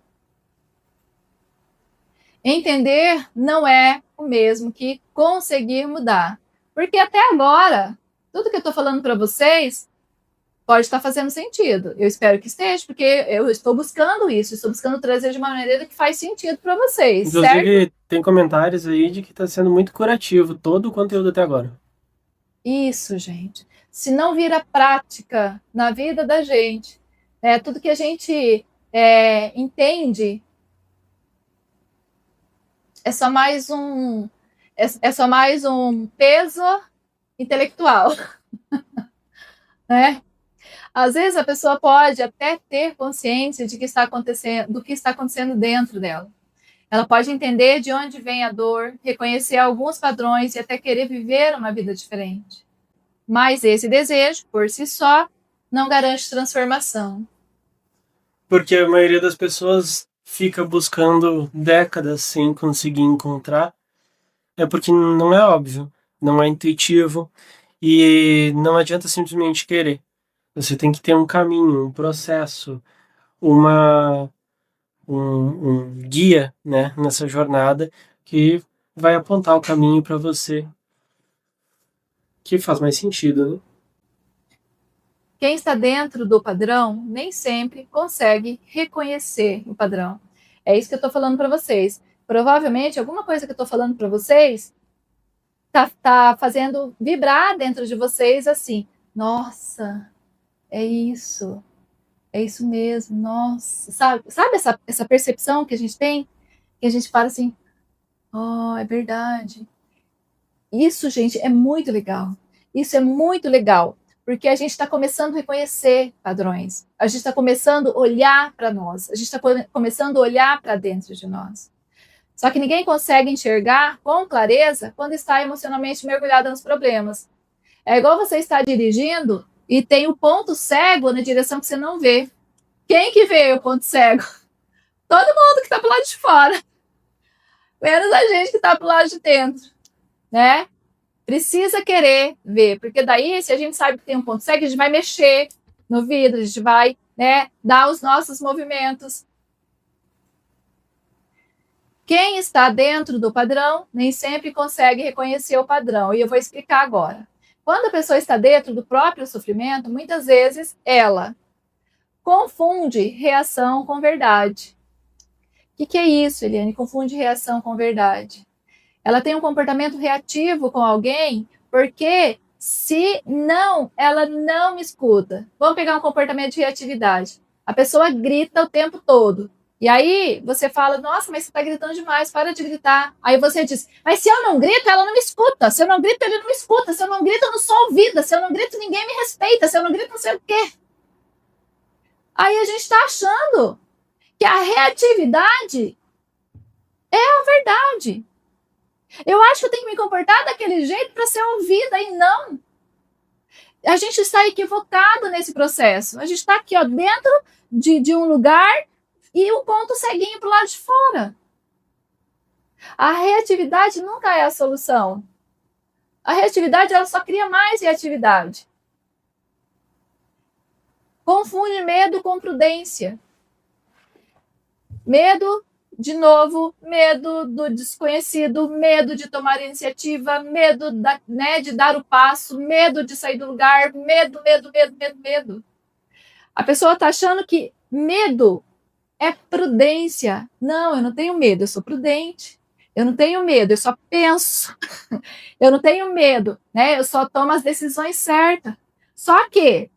Entender não é o mesmo que conseguir mudar. Porque até agora, tudo que eu estou falando para vocês pode estar fazendo sentido. Eu espero que esteja, porque eu estou buscando isso, estou buscando trazer de uma maneira que faz sentido para vocês. Inclusive, certo? tem comentários aí de que está sendo muito curativo todo o conteúdo até agora. Isso, gente. Se não vira prática na vida da gente, tudo que a gente entende é só mais um peso intelectual, né? Às vezes a pessoa pode até ter consciência de que está acontecendo, do que está acontecendo dentro dela. Ela pode entender de onde vem a dor, reconhecer alguns padrões e até querer viver uma vida diferente. Mas esse desejo, por si só, não garante transformação. Porque a maioria das pessoas fica buscando décadas sem conseguir encontrar, é porque não é óbvio, não é intuitivo e não adianta simplesmente querer. Você tem que ter um caminho, um processo, um guia, né, nessa jornada que vai apontar o caminho para você que faz mais sentido, né? Quem está dentro do padrão nem sempre consegue reconhecer o padrão. É isso que eu estou falando para vocês. Provavelmente, alguma coisa que eu estou falando para vocês tá fazendo vibrar dentro de vocês assim, nossa, é isso mesmo, nossa, sabe essa percepção que a gente tem? Que a gente fala assim, oh, é verdade. Isso, gente, é muito legal. Isso é muito legal, porque a gente está começando a reconhecer padrões. A gente está começando a olhar para nós. A gente está começando a olhar para dentro de nós. Só que ninguém consegue enxergar com clareza quando está emocionalmente mergulhado nos problemas. É igual você estar dirigindo e tem o ponto cego na direção que você não vê. Quem que vê o ponto cego? Todo mundo que está pro lado de fora. Menos a gente que está pro lado de dentro, né? Precisa querer ver, porque daí, se a gente sabe que tem um ponto cego, a gente vai mexer no vidro, a gente vai, dar os nossos movimentos. Quem está dentro do padrão nem sempre consegue reconhecer o padrão, e eu vou explicar agora. Quando a pessoa está dentro do próprio sofrimento, muitas vezes ela confunde reação com verdade. O que é isso, Eliane? Confunde reação com verdade. Ela tem um comportamento reativo com alguém porque se não, ela não escuta. Vamos pegar um comportamento de reatividade. A pessoa grita o tempo todo. E aí você fala, nossa, mas você está gritando demais, para de gritar. Aí você diz, mas se eu não grito, ela não me escuta. Se eu não grito, ele não me escuta. Se eu não grito, eu não sou ouvida. Se eu não grito, ninguém me respeita. Se eu não grito, não sei o quê. Aí a gente está achando que a reatividade é a verdade. Eu acho que eu tenho que me comportar daquele jeito para ser ouvida, e não. A gente está equivocado nesse processo. A gente está aqui, ó, dentro de um lugar e o ponto ceguinho para o lado de fora. A reatividade nunca é a solução. A reatividade, ela só cria mais reatividade. Confunde medo com prudência. Medo, de novo, medo do desconhecido, medo de tomar iniciativa, medo de dar o passo, medo de sair do lugar, medo. A pessoa está achando que medo é prudência. Não, eu não tenho medo, eu sou prudente. Eu não tenho medo, eu só penso. Eu não tenho medo, eu só tomo as decisões certas. Só que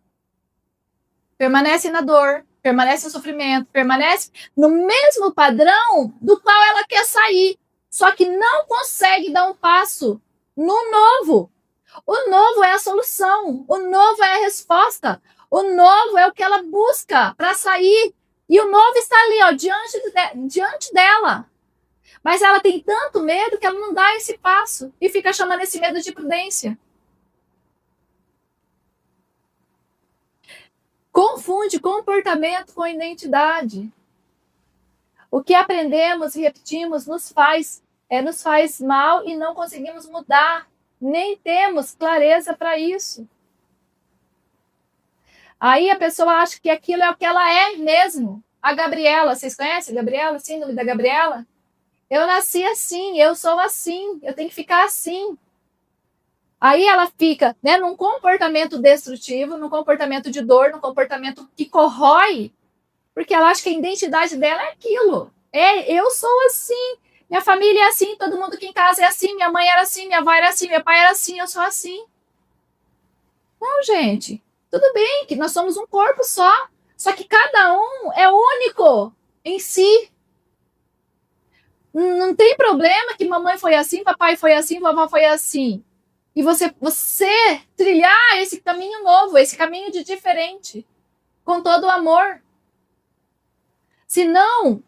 permanece na dor, permanece no sofrimento, permanece no mesmo padrão do qual ela quer sair, só que não consegue dar um passo no novo. O novo é a solução, o novo é a resposta, o novo é o que ela busca para sair, e o novo está ali, ó, diante dela. Mas ela tem tanto medo que ela não dá esse passo e fica chamando esse medo de prudência. Confunde comportamento com identidade. O que aprendemos e repetimos nos faz mal e não conseguimos mudar. Nem temos clareza para isso. Aí a pessoa acha que aquilo é o que ela é mesmo. A Gabriela, vocês conhecem a Gabriela? Síndrome da Gabriela? Eu nasci assim, eu sou assim, eu tenho que ficar assim. Aí ela fica, né, num comportamento destrutivo, num comportamento de dor, num comportamento que corrói, porque ela acha que a identidade dela é aquilo. Eu sou assim, minha família é assim, todo mundo aqui em casa é assim, minha mãe era assim, minha avó era assim, meu pai era assim, eu sou assim. Não, gente, tudo bem que nós somos um corpo só que cada um é único em si. Não tem problema que mamãe foi assim, papai foi assim, vovó foi assim. E você trilhar esse caminho novo, esse caminho de diferente, com todo o amor. Senão,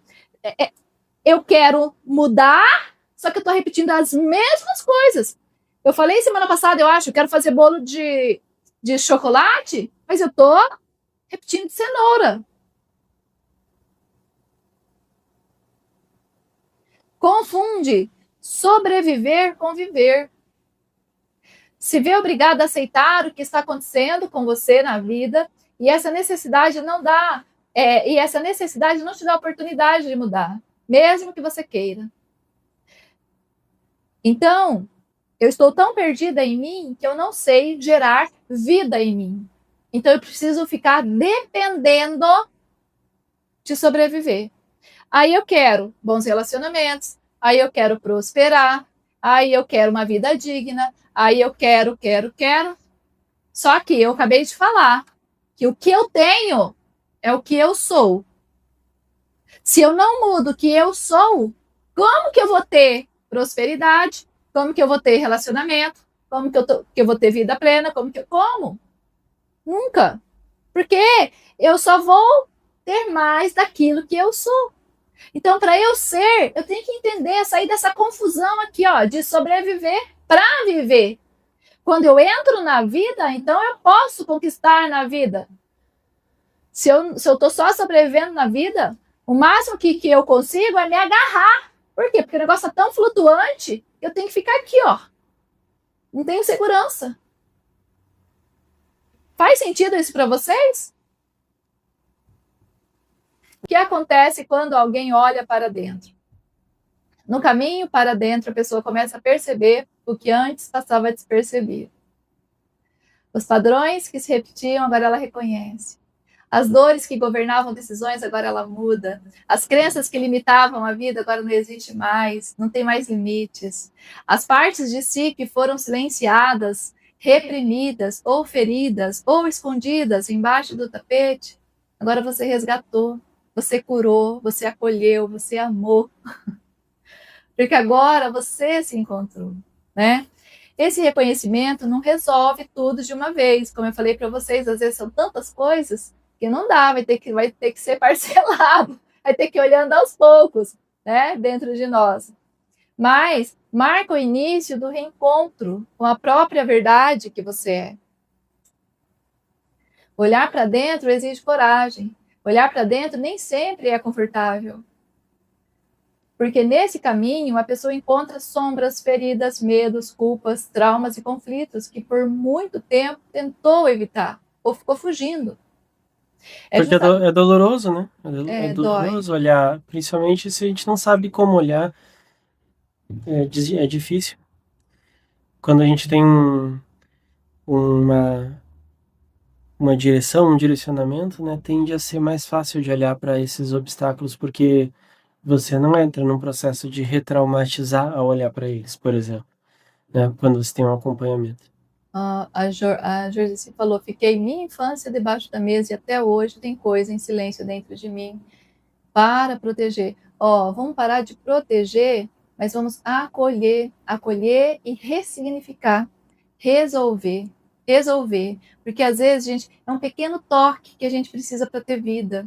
eu quero mudar, só que eu estou repetindo as mesmas coisas. Eu falei semana passada, eu acho, eu quero fazer bolo de chocolate, mas eu estou repetindo de cenoura. Confunde sobreviver com viver. Se vê obrigado a aceitar o que está acontecendo com você na vida, e essa necessidade não te dá oportunidade de mudar, mesmo que você queira. Então, eu estou tão perdida em mim que eu não sei gerar vida em mim. Então, eu preciso ficar dependendo de sobreviver. Aí eu quero bons relacionamentos, aí eu quero prosperar, aí eu quero uma vida digna, aí eu quero. Só que eu acabei de falar que o que eu tenho é o que eu sou. Se eu não mudo o que eu sou, como que eu vou ter prosperidade? Como que eu vou ter relacionamento? Como que eu vou ter vida plena? Como? Nunca. Porque eu só vou ter mais daquilo que eu sou. Então, para eu ser, eu tenho que entender, sair dessa confusão aqui, ó, de sobreviver para viver. Quando eu entro na vida, então eu posso conquistar na vida. Se eu estou só sobrevivendo na vida, o máximo que eu consigo é me agarrar. Por quê? Porque o negócio é tão flutuante, eu tenho que ficar aqui, ó. Não tenho segurança. Faz sentido isso para vocês? O que acontece quando alguém olha para dentro? No caminho para dentro, a pessoa começa a perceber o que antes passava despercebido. Os padrões que se repetiam, agora ela reconhece. As dores que governavam decisões, agora ela muda. As crenças que limitavam a vida, agora não existe mais, não tem mais limites. As partes de si que foram silenciadas, reprimidas, ou feridas, ou escondidas embaixo do tapete, agora você resgatou, você curou, você acolheu, você amou. Porque agora você se encontrou, né? Esse reconhecimento não resolve tudo de uma vez. Como eu falei para vocês, às vezes são tantas coisas que não dá, vai ter que ser parcelado, vai ter que ir olhando aos poucos, né, dentro de nós. Mas marca o início do reencontro com a própria verdade que você é. Olhar para dentro exige coragem. Olhar para dentro nem sempre é confortável. Porque nesse caminho a pessoa encontra sombras, feridas, medos, culpas, traumas e conflitos que por muito tempo tentou evitar ou ficou fugindo. Porque é doloroso, né? É doloroso dói. olhar, principalmente se a gente não sabe como olhar, é difícil. Quando a gente tem uma direção, um direcionamento, né, tende a ser mais fácil de olhar para esses obstáculos, porque você não entra num processo de retraumatizar ao olhar para eles, por exemplo, né, quando você tem um acompanhamento. A Joyce falou, fiquei minha infância debaixo da mesa e até hoje tem coisa em silêncio dentro de mim para proteger. Vamos parar de proteger, mas vamos acolher e ressignificar, resolver. Porque às vezes, gente, é um pequeno toque que a gente precisa para ter vida.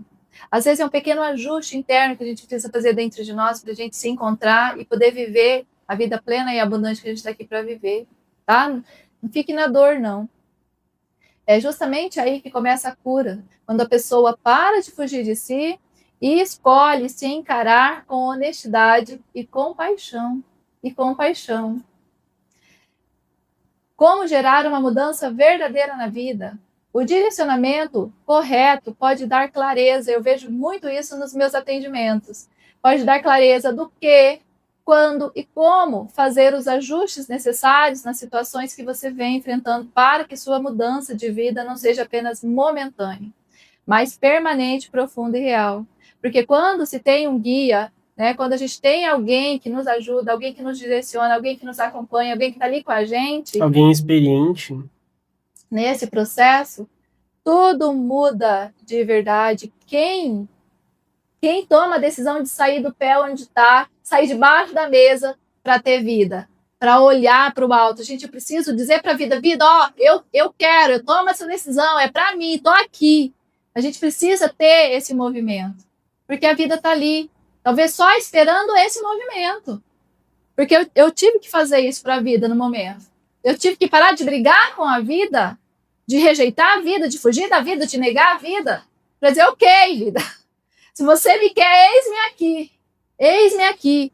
Às vezes é um pequeno ajuste interno que a gente precisa fazer dentro de nós para a gente se encontrar e poder viver a vida plena e abundante que a gente está aqui para viver, tá? Não fique na dor, não. É justamente aí que começa a cura, quando a pessoa para de fugir de si e escolhe se encarar com honestidade e compaixão. E compaixão. Como gerar uma mudança verdadeira na vida? O direcionamento correto pode dar clareza, eu vejo muito isso nos meus atendimentos. Pode dar clareza do que, quando e como fazer os ajustes necessários nas situações que você vem enfrentando para que sua mudança de vida não seja apenas momentânea, mas permanente, profunda e real. Porque quando se tem um guia, né, quando a gente tem alguém que nos ajuda, alguém que nos direciona, alguém que nos acompanha, alguém que está ali com a gente, alguém experiente nesse processo, tudo muda de verdade. Quem toma a decisão de sair do pé onde está, sair debaixo da mesa para ter vida, para olhar para o alto. Gente, eu preciso dizer para a vida, ó, eu quero, eu tomo essa decisão, é para mim, estou aqui. A gente precisa ter esse movimento, porque a vida está ali, talvez só esperando esse movimento. Porque eu tive que fazer isso para a vida no momento. Eu tive que parar de brigar com a vida, de rejeitar a vida, de fugir da vida, de negar a vida, para dizer, ok, vida, se você me quer, eis-me aqui, eis-me aqui.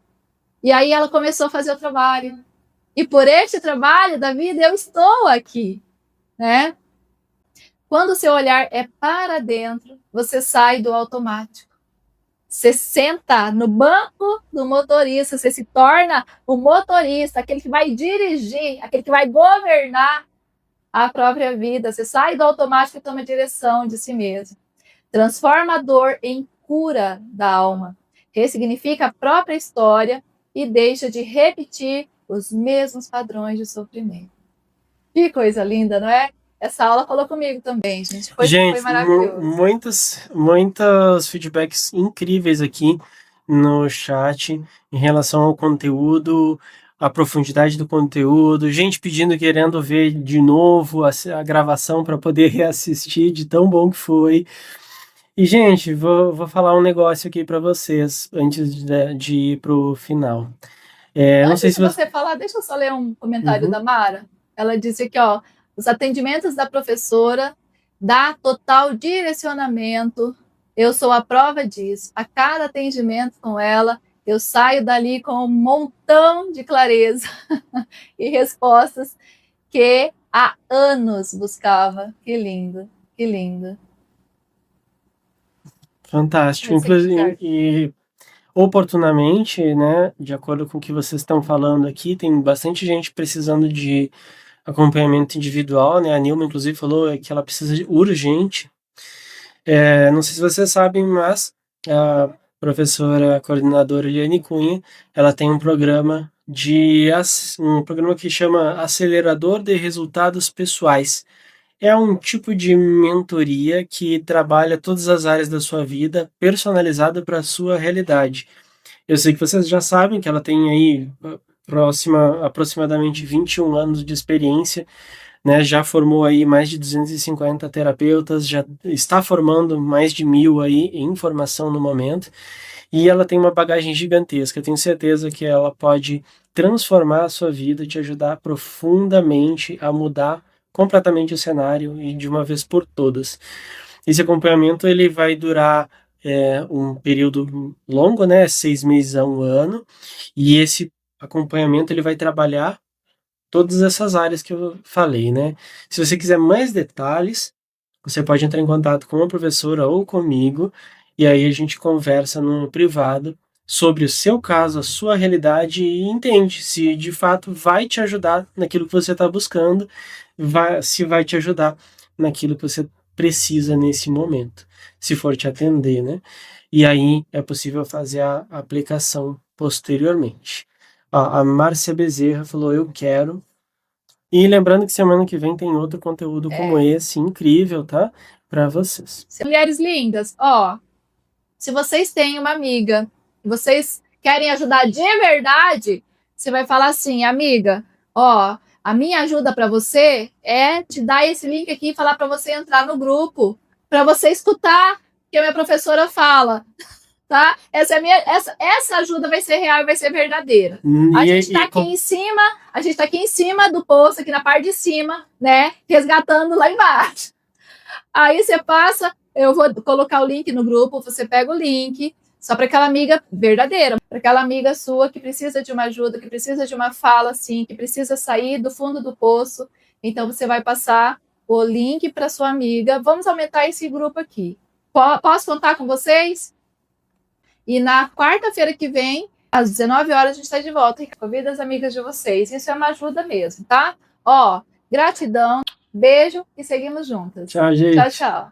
E aí ela começou a fazer o trabalho. E por este trabalho da vida, eu estou aqui, né? Quando o seu olhar é para dentro, você sai do automático. Você senta no banco do motorista, você se torna o motorista, aquele que vai dirigir, aquele que vai governar a própria vida. Você sai do automático e toma direção de si mesmo. Transforma a dor em cura da alma. Ressignifica a própria história e deixa de repetir os mesmos padrões de sofrimento. Que coisa linda, não é? Essa aula falou comigo também, gente. Foi maravilhoso. Muitos feedbacks incríveis aqui no chat em relação ao conteúdo, a profundidade do conteúdo, gente pedindo, querendo ver de novo a gravação para poder reassistir, de tão bom que foi. E, gente, vou falar um negócio aqui para vocês antes de ir pro final. Não sei se você falar, deixa eu só ler um comentário da Mara. Ela disse aqui, ó, os atendimentos da professora dá total direcionamento. Eu sou a prova disso. A cada atendimento com ela, eu saio dali com um montão de clareza e respostas que há anos buscava. Que lindo, que lindo. Fantástico. Inclusive, e oportunamente, né, de acordo com o que vocês estão falando aqui, tem bastante gente precisando de acompanhamento individual, né? A Nilma, inclusive, falou que ela precisa de urgente. Não sei se vocês sabem, mas a professora coordenadora Eliane Cunha, ela tem um programa que chama Acelerador de Resultados Pessoais. É um tipo de mentoria que trabalha todas as áreas da sua vida, personalizada para a sua realidade. Eu sei que vocês já sabem que ela tem aí aproximadamente 21 anos de experiência, né? Já formou aí mais de 250 terapeutas, já está formando mais de 1.000 aí em formação no momento, e ela tem uma bagagem gigantesca. Eu tenho certeza que ela pode transformar a sua vida, te ajudar profundamente a mudar completamente o cenário e de uma vez por todas. Esse acompanhamento ele vai durar um período longo, né, 6 meses a 1 ano, e esse acompanhamento ele vai trabalhar todas essas áreas que eu falei, né? Se você quiser mais detalhes, você pode entrar em contato com a professora ou comigo, e aí a gente conversa no privado sobre o seu caso, a sua realidade, e entende se de fato vai te ajudar naquilo que você está buscando, se vai te ajudar naquilo que você precisa nesse momento, se for te atender, né? E aí é possível fazer a aplicação posteriormente. A Márcia Bezerra falou, eu quero. E lembrando que semana que vem tem outro conteúdo como esse, incrível, tá? Para vocês. Mulheres lindas, ó, se vocês têm uma amiga, vocês querem ajudar de verdade, você vai falar assim, amiga, ó, a minha ajuda para você é te dar esse link aqui e falar para você entrar no grupo, para você escutar que a minha professora fala, tá? Essa ajuda vai ser real e vai ser verdadeira. A gente está aqui em cima do poço, aqui na parte de cima, né? Resgatando lá embaixo. Aí você passa, eu vou colocar o link no grupo, você pega o link, só para aquela amiga verdadeira, para aquela amiga sua que precisa de uma ajuda, que precisa de uma fala, assim, que precisa sair do fundo do poço. Então você vai passar o link para sua amiga. Vamos aumentar esse grupo aqui. Posso contar com vocês? E na quarta-feira que vem, às 19 horas, a gente está de volta. Convido as amigas de vocês. Isso é uma ajuda mesmo, tá? Ó, gratidão, beijo e seguimos juntas. Tchau, gente. Tchau, tchau.